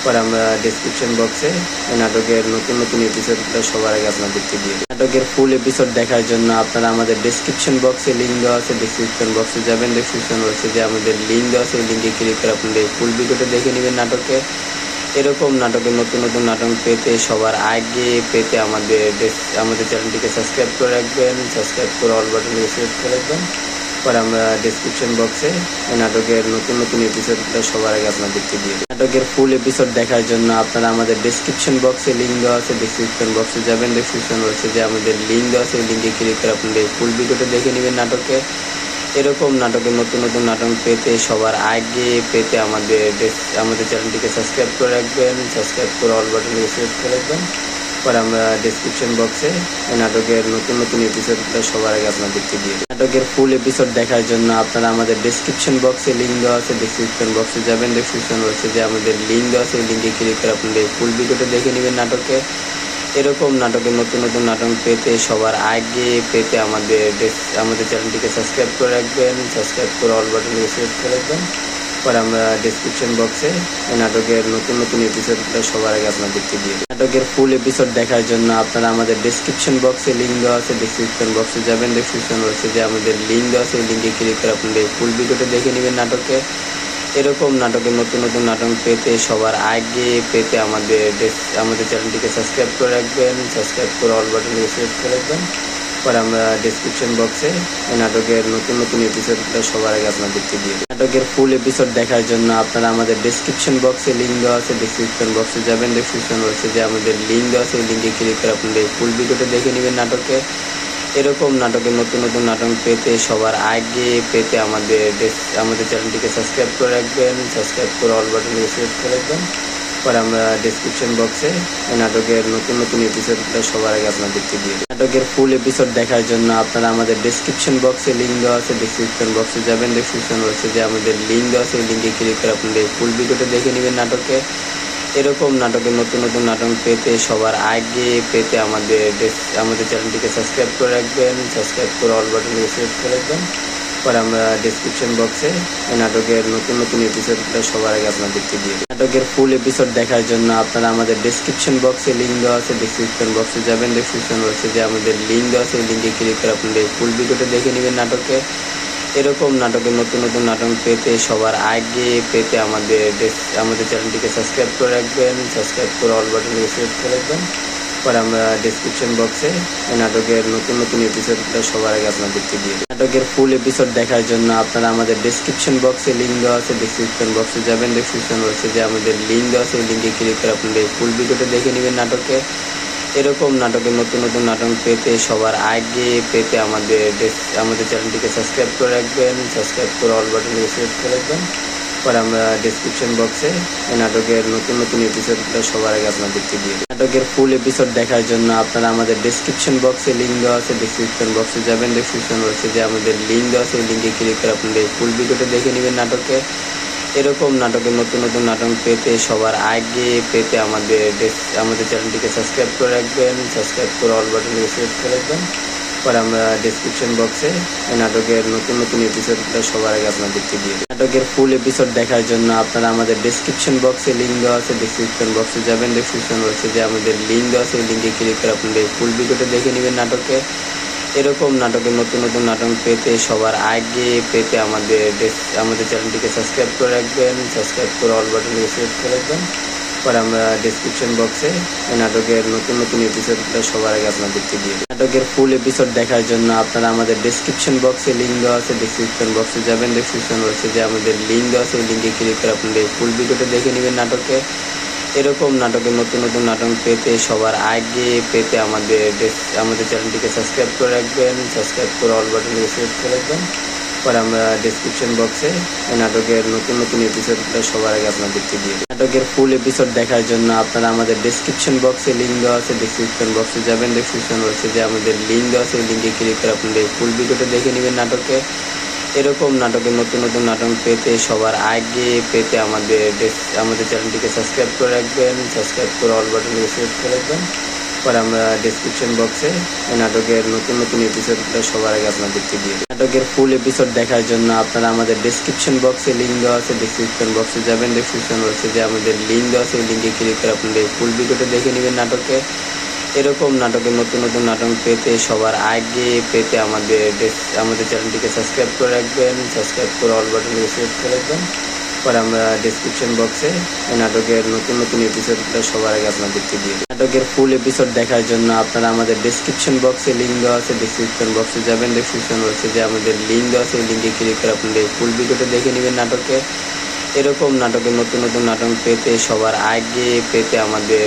পরে আমরা ডেসক্রিপশন বক্সে এই নাটকের নতুন নতুন এপিসোডটা সবার আগে আপনাদেরকে দিয়ে দিই। নাটকের ফুল এপিসোড দেখার জন্য আপনারা আমাদের ডেসক্রিপশন বক্সে লিঙ্ক দেওয়া আছে, ডেসক্রিপশন বক্সে যাবেন, ডেসক্রিপশন বক্সে যে আমাদের লিঙ্ক দেওয়া আছে, লিঙ্কে ক্লিক করে আপনাদের ফুল ভিডিওটা দেখে নেবেন। এরকম নাটকের নতুন নতুন নাটক পেতে সবার আগে পেতে আমাদের চ্যানেলটিকে সাবস্ক্রাইব করে রাখবেন, সাবস্ক্রাইব করে অল বাটনটিকে সিলেক্ট করে রাখবেন। পরে আমরা ডেসক্রিপশন বক্সে এই নাটকের নতুন নতুন এপিসোডটা সবার আগে আপনাদেরকে দিয়ে দিই। নাটকের ফুল এপিসোড দেখার জন্য আপনারা আমাদের ডেসক্রিপশন বক্সে লিঙ্ক দেওয়া আছে, ডেসক্রিপশন বক্সে যাবেন, ডেসক্রিপশন বক্সে যে আমাদের লিঙ্ক দেওয়া আছে, লিঙ্কে ক্লিক করে আপনাদের ফুল ভিডিওটা দেখে নেবেন। এরকম নাটকের নতুন নতুন নাটক পেতে সবার আগে পেতে আমাদের চ্যানেলটিকে সাবস্ক্রাইব করে রাখবেন, সাবস্ক্রাইব করে অল বাটনটিকে সিলেক্ট করে রাখবেন। পরে আমরা ডেসক্রিপশন বক্সে এই নাটকের নতুন নতুন এপিসোডটা সবার আগে আপনাদেরকে দিয়ে দিই। নাটকের ফুল এপিসোড দেখার জন্য আপনারা আমাদের ডেসক্রিপশন বক্সে লিঙ্ক দেওয়া আছে, ডেসক্রিপশন বক্সে যাবেন, ডেসক্রিপশন বক্সে যে আমাদের লিঙ্ক দেওয়া আছে, লিঙ্কে ক্লিক করে আপনাদের ফুল ভিডিওটা দেখে নেবেন। এরকম নাটকের নতুন নতুন নাটক পেতে সবার আগে পেতে আমাদের চ্যানেলটিকে সাবস্ক্রাইব করে রাখবেন, সাবস্ক্রাইব করে অল বাটনটিকে সিলেক্ট করে রাখবেন। পরে আমরা ডেসক্রিপশন বক্সে এই নাটকের নতুন নতুন এপিসোডটা সবার আগে আপনাদেরকে দিয়ে দিই। নাটকের ফুল এপিসোড দেখার জন্য আপনারা আমাদের ডেসক্রিপশন বক্সে লিঙ্ক দেওয়া আছে, ডেসক্রিপশন বক্সে যাবেন, ডেসক্রিপশন বক্সে যে আমাদের লিঙ্ক দেওয়া আছে, লিঙ্কে ক্লিক করে আপনাদের ফুল ভিডিওটা দেখে নেবেন। এরকম নাটকের নতুন নতুন নাটক পেতে সবার আগে পেতে আমাদের চ্যানেলটিকে সাবস্ক্রাইব করে রাখবেন, সাবস্ক্রাইব করে অল বাটনটিকে সিলেক্ট করে রাখবেন। পরে আমরা ডেসক্রিপশন বক্সে এই নাটকের নতুন নতুন এপিসোডগুলো সবার আগে আপনাদেরকে দিয়ে দিই। নাটকের ফুল এপিসোড দেখার জন্য আপনারা আমাদের ডেসক্রিপশন বক্সে লিঙ্ক দেওয়া আছে, ডেসক্রিপশন বক্সে যাবেন, ডেসক্রিপশন বক্সে যে আমাদের লিঙ্ক দেওয়া আছে, এই লিঙ্কে ক্লিক করে আপনাদের ফুল ভিডিওটা দেখে নেবেন। এরকম নাটকের নতুন নতুন নাটক পেতে সবার আগে পেতে আমাদের চ্যানেলটিকে সাবস্ক্রাইব করে রাখবেন, সাবস্ক্রাইব করে অল বাটনটিকে সিলেক্ট করে রাখবেন। পরে আমরা ডেসক্রিপশন বক্সে এই নাটকের নতুন নতুন এপিসোডগুলো সবার আগে আপনাদেরকে দিয়ে দিই। নাটকের ফুল এপিসোড দেখার জন্য আপনারা আমাদের ডেসক্রিপশন বক্সে লিঙ্ক দেওয়া আছে, ডেসক্রিপশন বক্সে যাবেন, ডেসক্রিপশন বক্সে যে আমাদের লিঙ্ক দেওয়া আছে, এই লিঙ্কে ক্লিক করে আপনাদের ফুল ভিডিওটা দেখে নেবেন। এরকম নাটকের নতুন নতুন নাটক পেতে সবার আগে পেতে আমাদের চ্যানেলটিকে সাবস্ক্রাইব করে রাখবেন, সাবস্ক্রাইব করে অল বাটনটিকে সিলেক্ট করে রাখবেন। পরে আমরা ডেসক্রিপশন বক্সে এই নাটকের নতুন নতুন এপিসোডগুলো সবার আগে আপনাদেরকে দিয়ে দিই। নাটকের ফুল এপিসোড দেখার জন্য আপনারা আমাদের ডেসক্রিপশন বক্সে লিঙ্ক দেওয়া আছে, ডেসক্রিপশন বক্সে যাবেন, ডেসক্রিপশন বক্সে যে আমাদের লিঙ্ক দেওয়া আছে, এই লিঙ্কে ক্লিক করে আপনাদের ফুল ভিডিওটা দেখে নেবেন। এরকম নাটকের নতুন নতুন নাটক পেতে সবার আগে পেতে আমাদের চ্যানেলটিকে সাবস্ক্রাইব করে রাখবেন, সাবস্ক্রাইব করে অল বাটনটিকে সিলেক্ট করে রাখবেন। পরে আমরা ডেসক্রিপশন বক্সে এই নাটকের নতুন নতুন এপিসোডগুলো সবার আগে আপনাদেরকে দিয়ে দিই। নাটকের ফুল এপিসোড দেখার জন্য আপনারা আমাদের ডেসক্রিপশন বক্সে লিঙ্ক দেওয়া আছে, ডেসক্রিপশন বক্সে যাবেন, ডেসক্রিপশন বক্সে যে আমাদের লিঙ্ক দেওয়া আছে, এই লিঙ্কে ক্লিক করে আপনাদের ফুল ভিডিওটা দেখে নেবেন। এরকম নাটকের নতুন নতুন নাটক পেতে সবার আগে পেতে আমাদের চ্যানেলটিকে সাবস্ক্রাইব করে রাখবেন, সাবস্ক্রাইব করে অল বাটনটিকে সিলেক্ট করে রাখবেন। পরে আমরা ডেসক্রিপশন বক্সে এই নাটকের নতুন নতুন এপিসোডগুলো সবার আগে আপনাদেরকে দিয়ে দিই। নাটকের ফুল এপিসোড দেখার জন্য আপনারা আমাদের ডেসক্রিপশন বক্সে লিঙ্ক দেওয়া আছে, ডেসক্রিপশন বক্সে যাবেন, ডেসক্রিপশন বক্সে যে আমাদের লিঙ্ক দেওয়া আছে, এই লিঙ্কে ক্লিক করে আপনাদের ফুল ভিডিওটা দেখে নেবেন। এরকম নাটকের নতুন নতুন নাটক পেতে সবার আগে পেতে আমাদের চ্যানেলটিকে সাবস্ক্রাইব করে রাখবেন, সাবস্ক্রাইব করে অল বাটনটিকে সিলেক্ট করে রাখবেন। পরে আমরা ডেসক্রিপশন বক্সে এই নাটকের নতুন নতুন এপিসোডগুলো সবার আগে আপনাদেরকে দিয়ে দিই। নাটকের ফুল এপিসোড দেখার জন্য আপনারা আমাদের ডেসক্রিপশন বক্সে লিঙ্ক দেওয়া আছে, ডেসক্রিপশন বক্সে যাবেন, ডেসক্রিপশন বক্সে যে আমাদের লিঙ্ক দেওয়া আছে, এই লিঙ্কে ক্লিক করে আপনাদের ফুল ভিডিওটা দেখে নেবেন। এরকম নাটকের নতুন নতুন নাটক পেতে সবার আগে পেতে আমাদের চ্যানেলটিকে সাবস্ক্রাইব করে রাখবেন, সাবস্ক্রাইব করে অল বাটনটিকে সিলেক্ট করে রাখবেন। পরে আমরা ডেসক্রিপশন বক্সে এই নাটকের নতুন নতুন এপিসোডগুলো সবার আগে আপনাদেরকে দিয়ে দিই। নাটকের ফুল এপিসোড দেখার জন্য আপনারা আমাদের ডেসক্রিপশন বক্সে লিঙ্ক দেওয়া আছে, ডেসক্রিপশন বক্সে যাবেন, ডেসক্রিপশন বক্সে যে আমাদের লিঙ্ক দেওয়া আছে, এই লিঙ্কে ক্লিক করে আপনাদের ফুল ভিডিওটা দেখে নেবেন। এরকম নাটকের নতুন নতুন নাটক পেতে সবার আগে পেতে আমাদের চ্যানেলটিকে সাবস্ক্রাইব করে রাখবেন, সাবস্ক্রাইব করে অল বাটনটিকে সিলেক্ট করে রাখবেন। পরে আমরা ডেসক্রিপশন বক্সে এই নাটকের নতুন নতুন এপিসোডগুলো সবার আগে আপনাদেরকে দিয়ে দিই। নাটকের ফুল এপিসোড দেখার জন্য আপনারা আমাদের ডেসক্রিপশন বক্সে লিঙ্ক দেওয়া আছে, ডেসক্রিপশন বক্সে যাবেন, ডেসক্রিপশন বক্সে যে আমাদের লিঙ্ক দেওয়া আছে, এই লিঙ্কে ক্লিক করে আপনাদের ফুল ভিডিওটা দেখে নেবেন। এরকম নাটকের নতুন নতুন নাটক পেতে সবার আগে পেতে আমাদের চ্যানেলটিকে সাবস্ক্রাইব করে রাখবেন, সাবস্ক্রাইব করে অল বাটনটিকে সিলেক্ট করে রাখবেন। পরে আমরা ডেসক্রিপশন বক্সে এই নাটকের নতুন নতুন এপিসোডগুলো সবার আগে আপনাদেরকে দিয়ে দিই। নাটকের ফুল এপিসোড দেখার জন্য আপনারা আমাদের ডেসক্রিপশন বক্সে লিঙ্ক দেওয়া আছে, ডেসক্রিপশন বক্সে যাবেন, ডেসক্রিপশন বক্সে যে আমাদের লিঙ্ক দেওয়া আছে, এই লিঙ্কে ক্লিক করে আপনাদের ফুল ভিডিওটা দেখে নেবেন। এরকম নাটকের নতুন নতুন নাটক পেতে সবার আগে পেতে আমাদের চ্যানেলটিকে সাবস্ক্রাইব করে রাখবেন, সাবস্ক্রাইব করে অল বাটনটিকে সিলেক্ট করে রাখবেন। পরে আমরা ডেসক্রিপশন বক্সে এই নাটকের নতুন নতুন এপিসোডগুলো সবার আগে আপনাদেরকে দিয়ে দিই। নাটকের ফুল এপিসোড দেখার জন্য আপনারা আমাদের ডেসক্রিপশন বক্সে লিঙ্ক দেওয়া আছে, ডেসক্রিপশন বক্সে যাবেন, ডেসক্রিপশন বক্সে যে আমাদের লিঙ্ক দেওয়া আছে, এই লিঙ্কে ক্লিক করে আপনাদের ফুল ভিডিওটা দেখে নেবেন। এরকম নাটকের নতুন নতুন নাটক পেতে সবার আগে পেতে আমাদের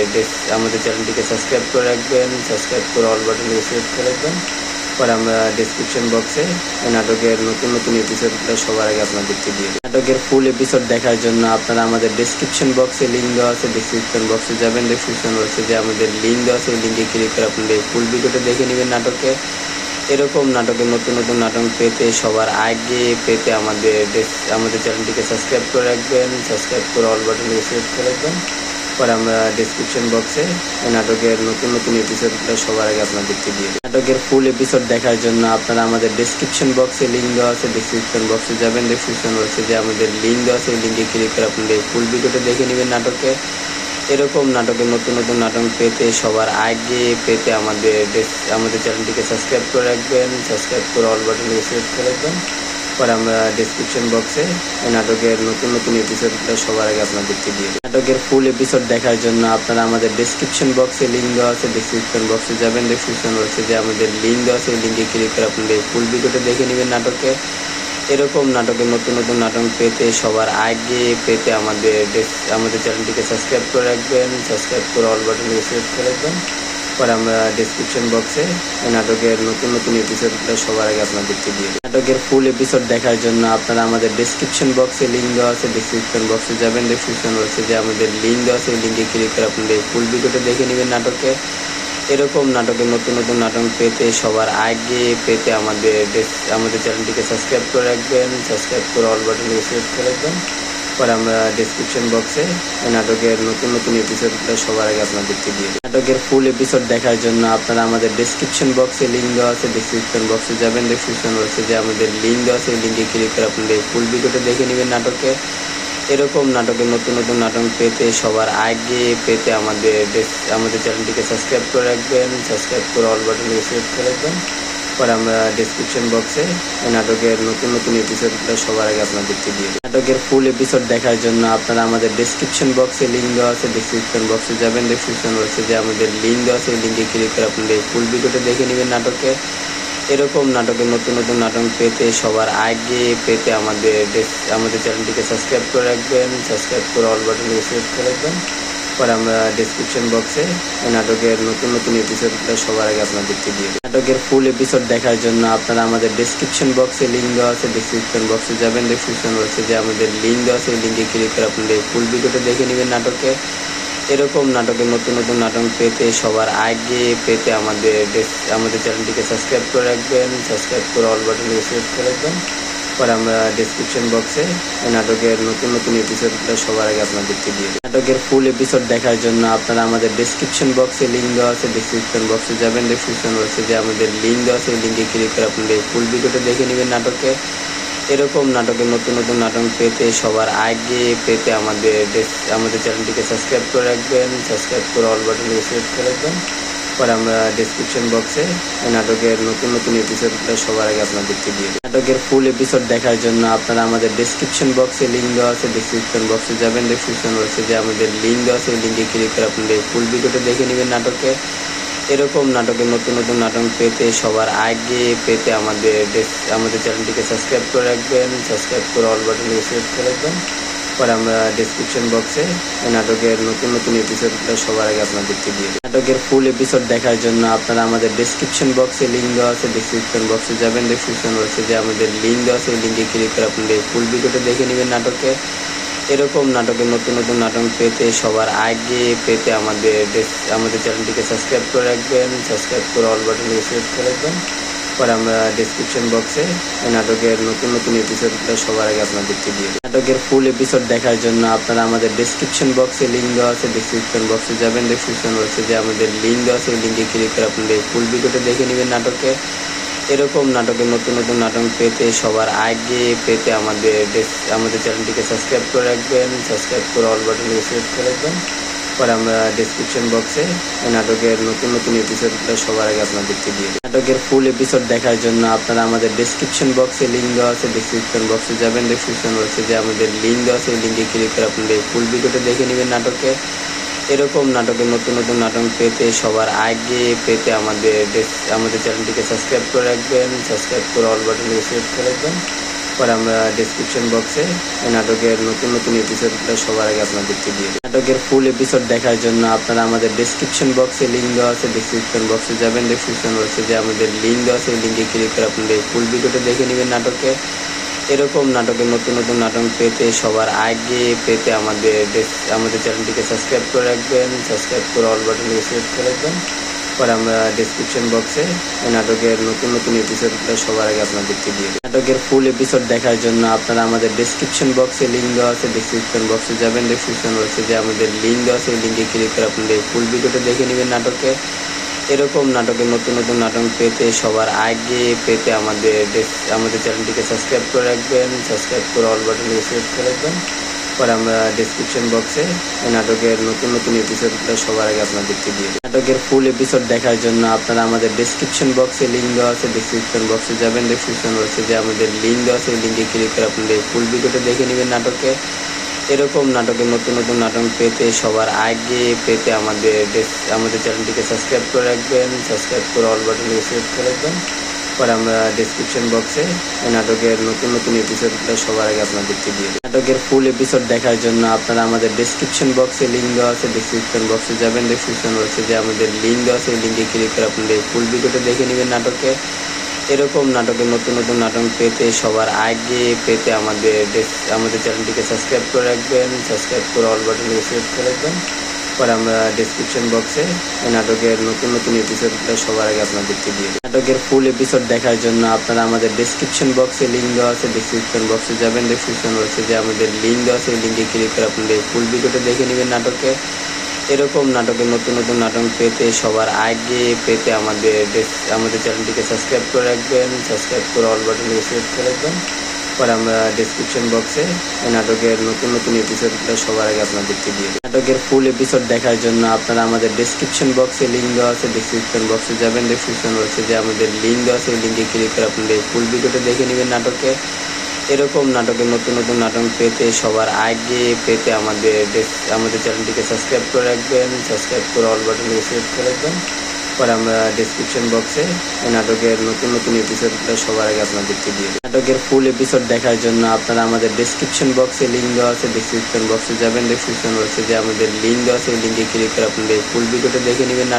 চ্যানেলটিকে সাবস্ক্রাইব করে রাখবেন, সাবস্ক্রাইব করে অল বাটনটিকে সিলেক্ট করে রাখবেন। পরে আমরা ডেসক্রিপশন বক্সে এই নাটকের নতুন নতুন এপিসোডগুলো সবার আগে আপনাদেরকে দিয়ে দিই। নাটকের ফুল এপিসোড দেখার জন্য আপনারা আমাদের ডেসক্রিপশন বক্সে লিঙ্ক দেওয়া আছে, ডেসক্রিপশন বক্সে যাবেন, ডেসক্রিপশন বক্সে যে আমাদের লিঙ্ক দেওয়া আছে, এই লিঙ্কে ক্লিক করে আপনাদের ফুল ভিডিওটা দেখে নেবেন। এরকম নাটকের নতুন নতুন নাটক পেতে সবার আগে পেতে আমাদের চ্যানেলটিকে সাবস্ক্রাইব করে রাখবেন, সাবস্ক্রাইব করে অল বাটনটিকে সিলেক্ট করে রাখবেন। পরে আমরা ডেসক্রিপশন বক্সে এই নাটকের নতুন নতুন এপিসোডগুলো সবার আগে আপনাদেরকে দিয়ে দিই। নাটকের ফুল এপিসোড দেখার জন্য আপনারা আমাদের ডেসক্রিপশন বক্সে লিঙ্ক দেওয়া আছে, ডেসক্রিপশন বক্সে যাবেন, ডেসক্রিপশন বক্সে যে আমাদের লিঙ্ক দেওয়া আছে, এই লিঙ্কে ক্লিক করে আপনাদের ফুল ভিডিওটা দেখে নেবেন। এরকম নাটকের নতুন নতুন নাটক পেতে সবার আগে পেতে আমাদের চ্যানেলটিকে সাবস্ক্রাইব করে রাখবেন, সাবস্ক্রাইব করে অল বাটনটিকে সিলেক্ট করে রাখবেন। পরে আমরা ডেসক্রিপশন বক্সে এই নাটকের নতুন নতুন এপিসোডগুলো সবার আগে আপনাদেরকে দিয়ে দিই। নাটকের ফুল এপিসোড দেখার জন্য আপনারা আমাদের ডেসক্রিপশন বক্সে লিঙ্ক দেওয়া আছে, ডেসক্রিপশন বক্সে যাবেন, ডেসক্রিপশন বক্সে যে আমাদের লিঙ্ক দেওয়া আছে, এই লিঙ্কে ক্লিক করে আপনাদের ফুল ভিডিওটা দেখে নেবেন। এরকম নাটকের নতুন নতুন নাটক পেতে সবার আগে পেতে আমাদের চ্যানেলটিকে সাবস্ক্রাইব করে রাখবেন, সাবস্ক্রাইব করে অল বাটনটিকে সিলেক্ট করে রাখবেন। পরে আমরা ডেসক্রিপশন বক্সে এই নাটকের নতুন নতুন এপিসোডগুলো সবার আগে আপনাদেরকে দিয়ে দিই। নাটকের ফুল এপিসোড দেখার জন্য আপনারা আমাদের ডেসক্রিপশন বক্সে লিঙ্ক দেওয়া আছে, ডেসক্রিপশন বক্সে যাবেন, ডেসক্রিপশন বক্সে যে আমাদের লিঙ্ক দেওয়া আছে, এই লিঙ্কে ক্লিক করে আপনাদের ফুল ভিডিওটা দেখে নেবেন। এরকম নাটকের নতুন নতুন নাটক পেতে সবার আগে পেতে আমাদের চ্যানেলটিকে সাবস্ক্রাইব করে রাখবেন, সাবস্ক্রাইব করে অল বাটনটিকে সিলেক্ট করে রাখবেন। পরে আমরা ডেসক্রিপশন বক্সে এই নাটকের নতুন নতুন এপিসোডগুলো সবার আগে আপনাদেরকে দিয়ে দিই। নাটকের ফুল এপিসোড দেখার জন্য আপনারা আমাদের ডেসক্রিপশন বক্সে লিঙ্ক দেওয়া আছে, ডেসক্রিপশন বক্সে যাবেন, ডেসক্রিপশন বক্সে যে আমাদের লিঙ্ক দেওয়া আছে, এই লিঙ্কে ক্লিক করে আপনাদের ফুল ভিডিওটা দেখে নেবেন। এরকম নাটকের নতুন নতুন নাটক পেতে সবার আগে পেতে আমাদের চ্যানেলটিকে সাবস্ক্রাইব করে রাখবেন, সাবস্ক্রাইব করে অল বাটনটিকে সিলেক্ট করে রাখবেন। পরে আমরা ডেসক্রিপশন বক্সে এই নাটকের নতুন নতুন এপিসোডগুলো সবার আগে আপনাদেরকে দিয়ে দিই। নাটকের ফুল এপিসোড দেখার জন্য আপনারা আমাদের ডেসক্রিপশন বক্সে লিঙ্ক দেওয়া আছে, ডেসক্রিপশন বক্সে যাবেন, ডেসক্রিপশন বক্সে যে আমাদের লিঙ্ক দেওয়া আছে, এই লিঙ্কে ক্লিক করে আপনাদের ফুল ভিডিওটা দেখে নেবেন। এরকম নাটকের নতুন নতুন নাটক পেতে সবার আগে পেতে আমাদের চ্যানেলটিকে সাবস্ক্রাইব করে রাখবেন, সাবস্ক্রাইব করে অল বাটনটিকে সিলেক্ট করে রাখবেন। পরে আমরা ডেসক্রিপশন বক্সে এই নাটকের নতুন নতুন এপিসোডগুলো সবার আগে আপনাদেরকে দিয়ে দিই। নাটকের ফুল এপিসোড দেখার জন্য আপনারা আমাদের ডেসক্রিপশন বক্সে লিঙ্ক দেওয়া আছে, ডেসক্রিপশন বক্সে যাবেন, ডেসক্রিপশন বক্সে যে আমাদের লিঙ্ক দেওয়া আছে, এই লিঙ্কে ক্লিক করে আপনাদের ফুল ভিডিওটা দেখে নেবেন। এরকম নাটকের নতুন নতুন নাটক পেতে সবার আগে পেতে আমাদের চ্যানেলটিকে সাবস্ক্রাইব করে রাখবেন, সাবস্ক্রাইব করে অল বাটনটিকে সিলেক্ট করে রাখবেন। পরে আমরা ডেসক্রিপশন বক্সে এই নাটকের নতুন নতুন এপিসোডগুলো সবার আগে আপনাদেরকে দিয়ে দিই। নাটকের ফুল এপিসোড দেখার জন্য আপনারা আমাদের ডেসক্রিপশন বক্সে লিঙ্ক দেওয়া আছে, ডেসক্রিপশন বক্সে যাবেন, ডেসক্রিপশন বক্সে যে আমাদের লিঙ্ক দেওয়া আছে, এই লিঙ্কে ক্লিক করে আপনাদের ফুল ভিডিওটা দেখে নেবেন। এরকম নাটকের নতুন নতুন নাটক পেতে সবার আগে পেতে আমাদের চ্যানেলটিকে সাবস্ক্রাইব করে রাখবেন, সাবস্ক্রাইব করে অল বাটনটিকে সিলেক্ট করে রাখবেন। পরে আমরা ডেসক্রিপশন বক্সে এই নাটকের নতুন নতুন এপিসোডগুলো সবার আগে আপনাদেরকে দিয়ে দিই। নাটকের ফুল এপিসোড দেখার জন্য আপনারা আমাদের ডেসক্রিপশন বক্সে লিঙ্ক দেওয়া আছে, ডেসক্রিপশন বক্সে যাবেন, ডেসক্রিপশন বক্সে যে আমাদের লিঙ্ক দেওয়া আছে, এই লিঙ্কে ক্লিক করে আপনাদের ফুল ভিডিওটা দেখে নেবেন। এরকম নাটকের নতুন নতুন নাটক পেতে সবার আগে পেতে আমাদের চ্যানেলটিকে সাবস্ক্রাইব করে রাখবেন, সাবস্ক্রাইব করে অল বাটনটিকে সিলেক্ট করে রাখবেন। পরে আমরা ডেসক্রিপশন বক্সে এই নাটকের নতুন নতুন এপিসোডগুলো সবার আগে আপনাদেরকে দিয়ে দিই। নাটকের ফুল এপিসোড দেখার জন্য আপনারা আমাদের ডেসক্রিপশন বক্সে লিঙ্ক দেওয়া আছে, ডেসক্রিপশন বক্সে যাবেন, ডেসক্রিপশন বক্সে যে আমাদের লিঙ্ক দেওয়া আছে, এই লিঙ্কে ক্লিক করে আপনাদের ফুল ভিডিওটা দেখে নেবেন। এরকম নাটকের নতুন নতুন নাটক পেতে সবার আগে পেতে আমাদের চ্যানেলটিকে সাবস্ক্রাইব করে রাখবেন, সাবস্ক্রাইব করে অল বাটনটিকে সিলেক্ট করে রাখবেন। পরে আমরা ডেসক্রিপশন বক্সে এই নাটকের নতুন নতুন এপিসোডগুলো সবার আগে আপনাদেরকে দিয়ে দিই। নাটকের ফুল এপিসোড দেখার জন্য আপনারা আমাদের ডেসক্রিপশন বক্সে লিঙ্ক দেওয়া আছে, ডেসক্রিপশন বক্সে যাবেন, ডেসক্রিপশন বক্সে যে আমাদের লিঙ্ক দেওয়া আছে, এই লিঙ্কে ক্লিক করে আপনাদের ফুল ভিডিওটা দেখে নেবেন। এরকম নাটকের নতুন নতুন নাটক পেতে সবার আগে পেতে আমাদের চ্যানেলটিকে সাবস্ক্রাইব করে রাখবেন, সাবস্ক্রাইব করে অল বাটনটিকে সিলেক্ট করে রাখবেন। পরে আমরা ডেসক্রিপশন বক্সে এই নাটকের নতুন নতুন এপিসোডগুলো সবার আগে আপনাদেরকে দিয়ে দিই। নাটকের ফুল এপিসোড দেখার জন্য আপনারা আমাদের ডেসক্রিপশন বক্সে লিঙ্ক দেওয়া আছে, ডেসক্রিপশন বক্সে যাবেন, ডেসক্রিপশন বক্সে যে আমাদের লিঙ্ক দেওয়া আছে, এই লিঙ্কে ক্লিক করে আপনাদের ফুল ভিডিওটা দেখে নেবেন। এরকম নাটকের নতুন নতুন নাটক পেতে সবার আগে পেতে আমাদের চ্যানেলটিকে সাবস্ক্রাইব করে রাখবেন, সাবস্ক্রাইব করে অল বাটনটিকে সিলেক্ট করে রাখবেন। পরে আমরা ডেসক্রিপশন বক্সে এই নাটকের নতুন নতুন এপিসোডগুলো সবার আগে আপনাদেরকে দিয়ে দিই। নাটকের ফুল এপিসোড দেখার জন্য আপনারা আমাদের ডেসক্রিপশন বক্সে লিঙ্ক দেওয়া আছে, ডেসক্রিপশন বক্সে যাবেন, ডেসক্রিপশন বক্সে যে আমাদের লিঙ্ক দেওয়া আছে, এই লিঙ্কে ক্লিক করে আপনাদের ফুল ভিডিওটা দেখে নেবেন। এরকম নাটকের নতুন নতুন নাটক পেতে সবার আগে পেতে আমাদের চ্যানেলটিকে সাবস্ক্রাইব করে রাখবেন, সাবস্ক্রাইব করে অল বাটনটিকে সিলেক্ট করে রাখবেন। পরে আমরা ডেসক্রিপশন বক্সে এই নাটকের নতুন নতুন এপিসোডগুলো সবার আগে আপনাদেরকে দিয়ে দিই। নাটকের ফুল এপিসোড দেখার জন্য আপনারা আমাদের ডেসক্রিপশন বক্সে লিঙ্ক দেওয়া আছে, ডেসক্রিপশন বক্সে যাবেন, ডেসক্রিপশন বক্সে যে আমাদের লিঙ্ক দেওয়া আছে, এই লিঙ্কে ক্লিক করে আপনাদের ফুল ভিডিওটা দেখে নেবেন। এরকম নাটকের নতুন নতুন নাটক পেতে সবার আগে পেতে আমাদের চ্যানেলটিকে সাবস্ক্রাইব করে রাখবেন, সাবস্ক্রাইব করে অল বাটনটিকে সিলেক্ট করে রাখবেন। পরে আমরা ডেসক্রিপশন বক্সে এই নাটকের নতুন নতুন এপিসোডগুলো সবার আগে আপনাদেরকে দিয়ে দিই। নাটকের ফুল এপিসোড দেখার জন্য আপনারা আমাদের ডেসক্রিপশন বক্সে লিঙ্ক দেওয়া আছে, ডেসক্রিপশন বক্সে যাবেন, ডেসক্রিপশন বক্সে যে আমাদের লিঙ্ক দেওয়া আছে, লিঙ্কে ক্লিক করে আপনাদের ফুল ভিডিওটা দেখে নেবেন। এরকম নাটকের নতুন নতুন নাটক পেতে সবার আগে পেতে আমাদের চ্যানেলটিকে সাবস্ক্রাইব করে রাখবেন, সাবস্ক্রাইব করে অল বাটনটিকে সিলেক্ট করে রাখবেন। পরে আমরা ডেসক্রিপশন বক্সে এই নাটকের নতুন নতুন এপিসোডগুলো সবার আগে আপনাদেরকে দিয়ে দিই। নাটকের ফুল এপিসোড দেখার জন্য আপনারা আমাদের ডেসক্রিপশন বক্সে লিঙ্ক দেওয়া আছে, ডেসক্রিপশন বক্সে যাবেন, ডেসক্রিপশন বক্সে যে আমাদের লিঙ্ক দেওয়া আছে, লিঙ্কে ক্লিক করে আপনাদের ফুল ভিডিওটা দেখে নেবেন। এরকম নাটকের নতুন নতুন নাটক পেতে সবার আগে পেতে আমাদের চ্যানেলটিকে সাবস্ক্রাইব করে রাখবেন, সাবস্ক্রাইব করে অল বাটনটিকে সিলেক্ট করে রাখবেন। পরে আমরা ডেসক্রিপশন বক্সে এই নাটকের নতুন নতুন এপিসোডগুলো সবার আগে আপনাদেরকে দিয়ে দিই। নাটকের ফুল এপিসোড দেখার জন্য আপনারা আমাদের ডেসক্রিপশন বক্সে লিঙ্ক দেওয়া আছে, ডেসক্রিপশন বক্সে যাবেন, ডেসক্রিপশন বক্সে যে আমাদের লিঙ্ক দেওয়া আছে, লিঙ্কে ক্লিক করে আপনাদের ফুল ভিডিওটা দেখে নেবেন। এরকম নাটকের নতুন নতুন নাটক পেতে সবার আগে পেতে আমাদের চ্যানেলটিকে সাবস্ক্রাইব করে রাখবেন, সাবস্ক্রাইব করে অল বাটনটিকে সিলেক্ট করে রাখবেন। পরে আমরা ডেসক্রিপশন বক্সে এই নাটকের নতুন নতুন এপিসোডগুলো সবার আগে আপনাদেরকে দিয়ে দিই। নাটকের ফুল এপিসোড দেখার জন্য আপনারা আমাদের ডেসক্রিপশন বক্সে লিঙ্ক দেওয়া আছে, ডেসক্রিপশন বক্সে যাবেন, ডেসক্রিপশন বক্সে যে আমাদের লিঙ্ক দেওয়া আছে, লিঙ্কে ক্লিক করে আপনাদের ফুল ভিডিওটা দেখে নেবেন। এরকম নাটকের নতুন নতুন নাটক পেতে সবার আগে পেতে আমাদের চ্যানেলটিকে সাবস্ক্রাইব করে রাখবেন, সাবস্ক্রাইব করে অল বাটনটিকে সিলেক্ট করে রাখবেন। পরে আমরা ডেসক্রিপশন বক্সে এই নাটকের নতুন নতুন এপিসোডগুলো সবার আগে আপনাদেরকে দিয়ে দিই। নাটকের ফুল এপিসোড দেখার জন্য আপনারা আমাদের ডেসক্রিপশন বক্সে লিঙ্ক দেওয়া আছে, ডেসক্রিপশন বক্সে যাবেন, ডেসক্রিপশন বক্সে যে আমাদের লিঙ্ক দেওয়া আছে, লিঙ্কে ক্লিক করে আপনাদের ফুল ভিডিওটা দেখে নেবেন।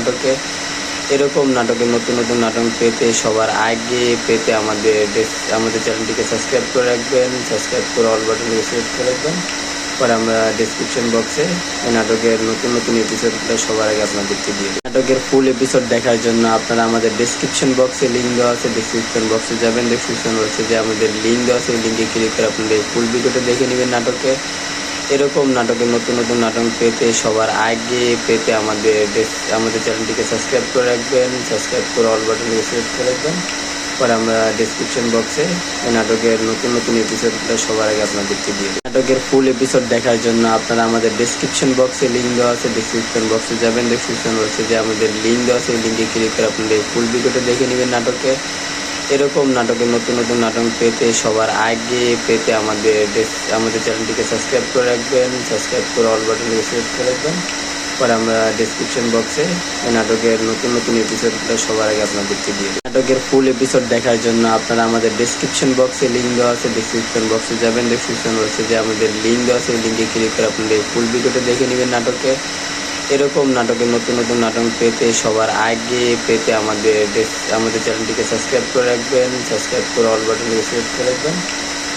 এরকম নাটকের নতুন নতুন নাটক পেতে সবার আগে পেতে আমাদের চ্যানেলটিকে সাবস্ক্রাইব করে রাখবেন, সাবস্ক্রাইব করে অল বাটনটিকে সিলেক্ট করে রাখবেন। পরে আমরা ডেসক্রিপশন বক্সে এই নাটকের নতুন নতুন এপিসোডগুলো সবার আগে আপনাদেরকে দিয়ে দিই। নাটকের ফুল এপিসোড দেখার জন্য আপনারা আমাদের ডেসক্রিপশন বক্সে লিঙ্ক দেওয়া আছে, ডেসক্রিপশন বক্সে যাবেন, ডেসক্রিপশন বক্সে যে আমাদের লিঙ্ক দেওয়া আছে, লিঙ্কে ক্লিক করে আপনাদের ফুল ভিডিওটা দেখে নেবেন। এরকম নাটকের নতুন নতুন নাটক পেতে সবার আগে পেতে আমাদের চ্যানেলটিকে সাবস্ক্রাইব করে রাখবেন, সাবস্ক্রাইব করে অল বাটনটিকে সিলেক্ট করে রাখবেন। পরে আমরা ডেসক্রিপশন বক্সে এই নাটকের নতুন নতুন এপিসোডগুলো সবার আগে আপনাদেরকে দিয়ে দিই। নাটকের ফুল এপিসোড দেখার জন্য আপনারা আমাদের ডেসক্রিপশন বক্সে লিঙ্ক দেওয়া আছে, ডেসক্রিপশন বক্সে যাবেন, ডেসক্রিপশন বক্সে যে আমাদের লিঙ্ক দেওয়া আছে, লিঙ্কে ক্লিক করে আপনাদের ফুল ভিডিওটা দেখে নেবেন। এরকম নাটকের নতুন নতুন নাটক পেতে সবার আগে পেতে আমাদের চ্যানেলটিকে সাবস্ক্রাইব করে রাখবেন, সাবস্ক্রাইব করে অল বাটনটিকে সিলেক্ট করে রাখবেন। পরে আমরা ডেসক্রিপশন বক্সে এই নাটকের নতুন নতুন এপিসোডগুলো সবার আগে আপনাদেরকে দিয়ে দিই। নাটকের ফুল এপিসোড দেখার জন্য আপনারা আমাদের ডেসক্রিপশন বক্সে লিঙ্ক দেওয়া আছে, ডেসক্রিপশন বক্সে যাবেন, ডেসক্রিপশন বক্সে যে আমাদের লিঙ্ক দেওয়া আছে, লিঙ্কে ক্লিক করে আপনাদের ফুল ভিডিওটা দেখে নেবেন। এরকম নাটকের নতুন নতুন নাটক পেতে সবার আগে পেতে আমাদের চ্যানেলটিকে সাবস্ক্রাইব করে রাখবেন, সাবস্ক্রাইব করে অল বাটনটিকে সিলেক্ট করে রাখবেন।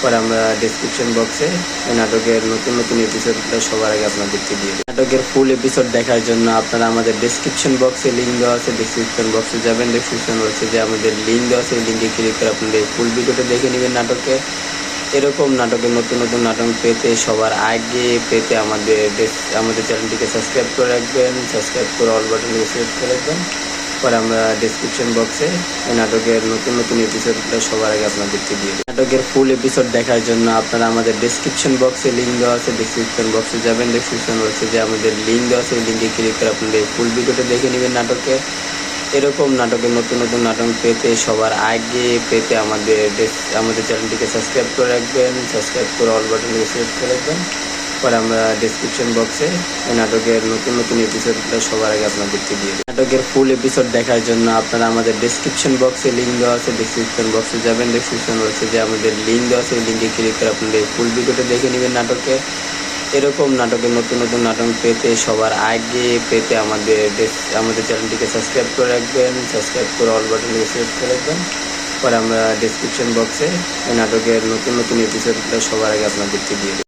পরে আমরা ডেসক্রিপশন বক্সে এই নাটকের নতুন নতুন এপিসোডগুলো সবার আগে আপনাদেরকে দিয়ে দিই। নাটকের ফুল এপিসোড দেখার জন্য আপনারা আমাদের ডেসক্রিপশন বক্সে লিঙ্ক দেওয়া আছে, ডেসক্রিপশন বক্সে যাবেন, ডেসক্রিপশন বক্সে যে আমাদের লিঙ্ক দেওয়া আছে, লিঙ্কে ক্লিক করে আপনাদের ফুল ভিডিওটা দেখে নেবেন। এরকম নাটকের নতুন নতুন নাটক পেতে সবার আগে পেতে আমাদের চ্যানেলটিকে সাবস্ক্রাইব করে রাখবেন, সাবস্ক্রাইব করে অল বাটনটিকে সিলেক্ট করে রাখবেন। পরে আমরা ডেসক্রিপশন বক্সে এই নাটকের নতুন নতুন এপিসোডগুলো সবার আগে আপনাদেরকে দিয়ে দিই। নাটকের ফুল এপিসোড দেখার জন্য আপনারা আমাদের ডেসক্রিপশন বক্সে লিঙ্ক দেওয়া আছে, ডেসক্রিপশন বক্সে যাবেন, ডেসক্রিপশন বক্সে যে আমাদের লিঙ্ক দেওয়া আছে, লিঙ্কে ক্লিক করে আপনাদের ফুল ভিডিওটা দেখে নেবেন। এরকম নাটকের নতুন নতুন নাটক পেতে সবার আগে পেতে আমাদের চ্যানেলটিকে সাবস্ক্রাইব করে রাখবেন, সাবস্ক্রাইব করে অল বাটনটিকে সিলেক্ট করে রাখবেন। পরে আমরা ডেসক্রিপশন বক্সে এই নাটকের নতুন নতুন এপিসোডগুলো সবার আগে আপনাদেরকে দিয়ে দিই। নাটকের ফুল এপিসোড দেখার জন্য আপনারা আমাদের ডেসক্রিপশন বক্সে লিঙ্ক দেওয়া আছে, ডেসক্রিপশন বক্সে যাবেন, ডেসক্রিপশন বক্সে যে আমাদের লিঙ্ক দেওয়া আছে, লিঙ্কে ক্লিক করে আপনাদের ফুল ভিডিওটা দেখে নেবেন। এরকম নাটকের নতুন নতুন নাটক পেতে সবার আগে পেতে আমাদের চ্যানেলটিকে সাবস্ক্রাইব করে রাখবেন, সাবস্ক্রাইব করে অল বাটনটিকে সিলেক্ট করে রাখবেন। পরে আমরা ডেসক্রিপশন বক্সে এই নাটকের নতুন নতুন এপিসোডগুলো সবার আগে আপনাদেরকে দিয়ে দিই।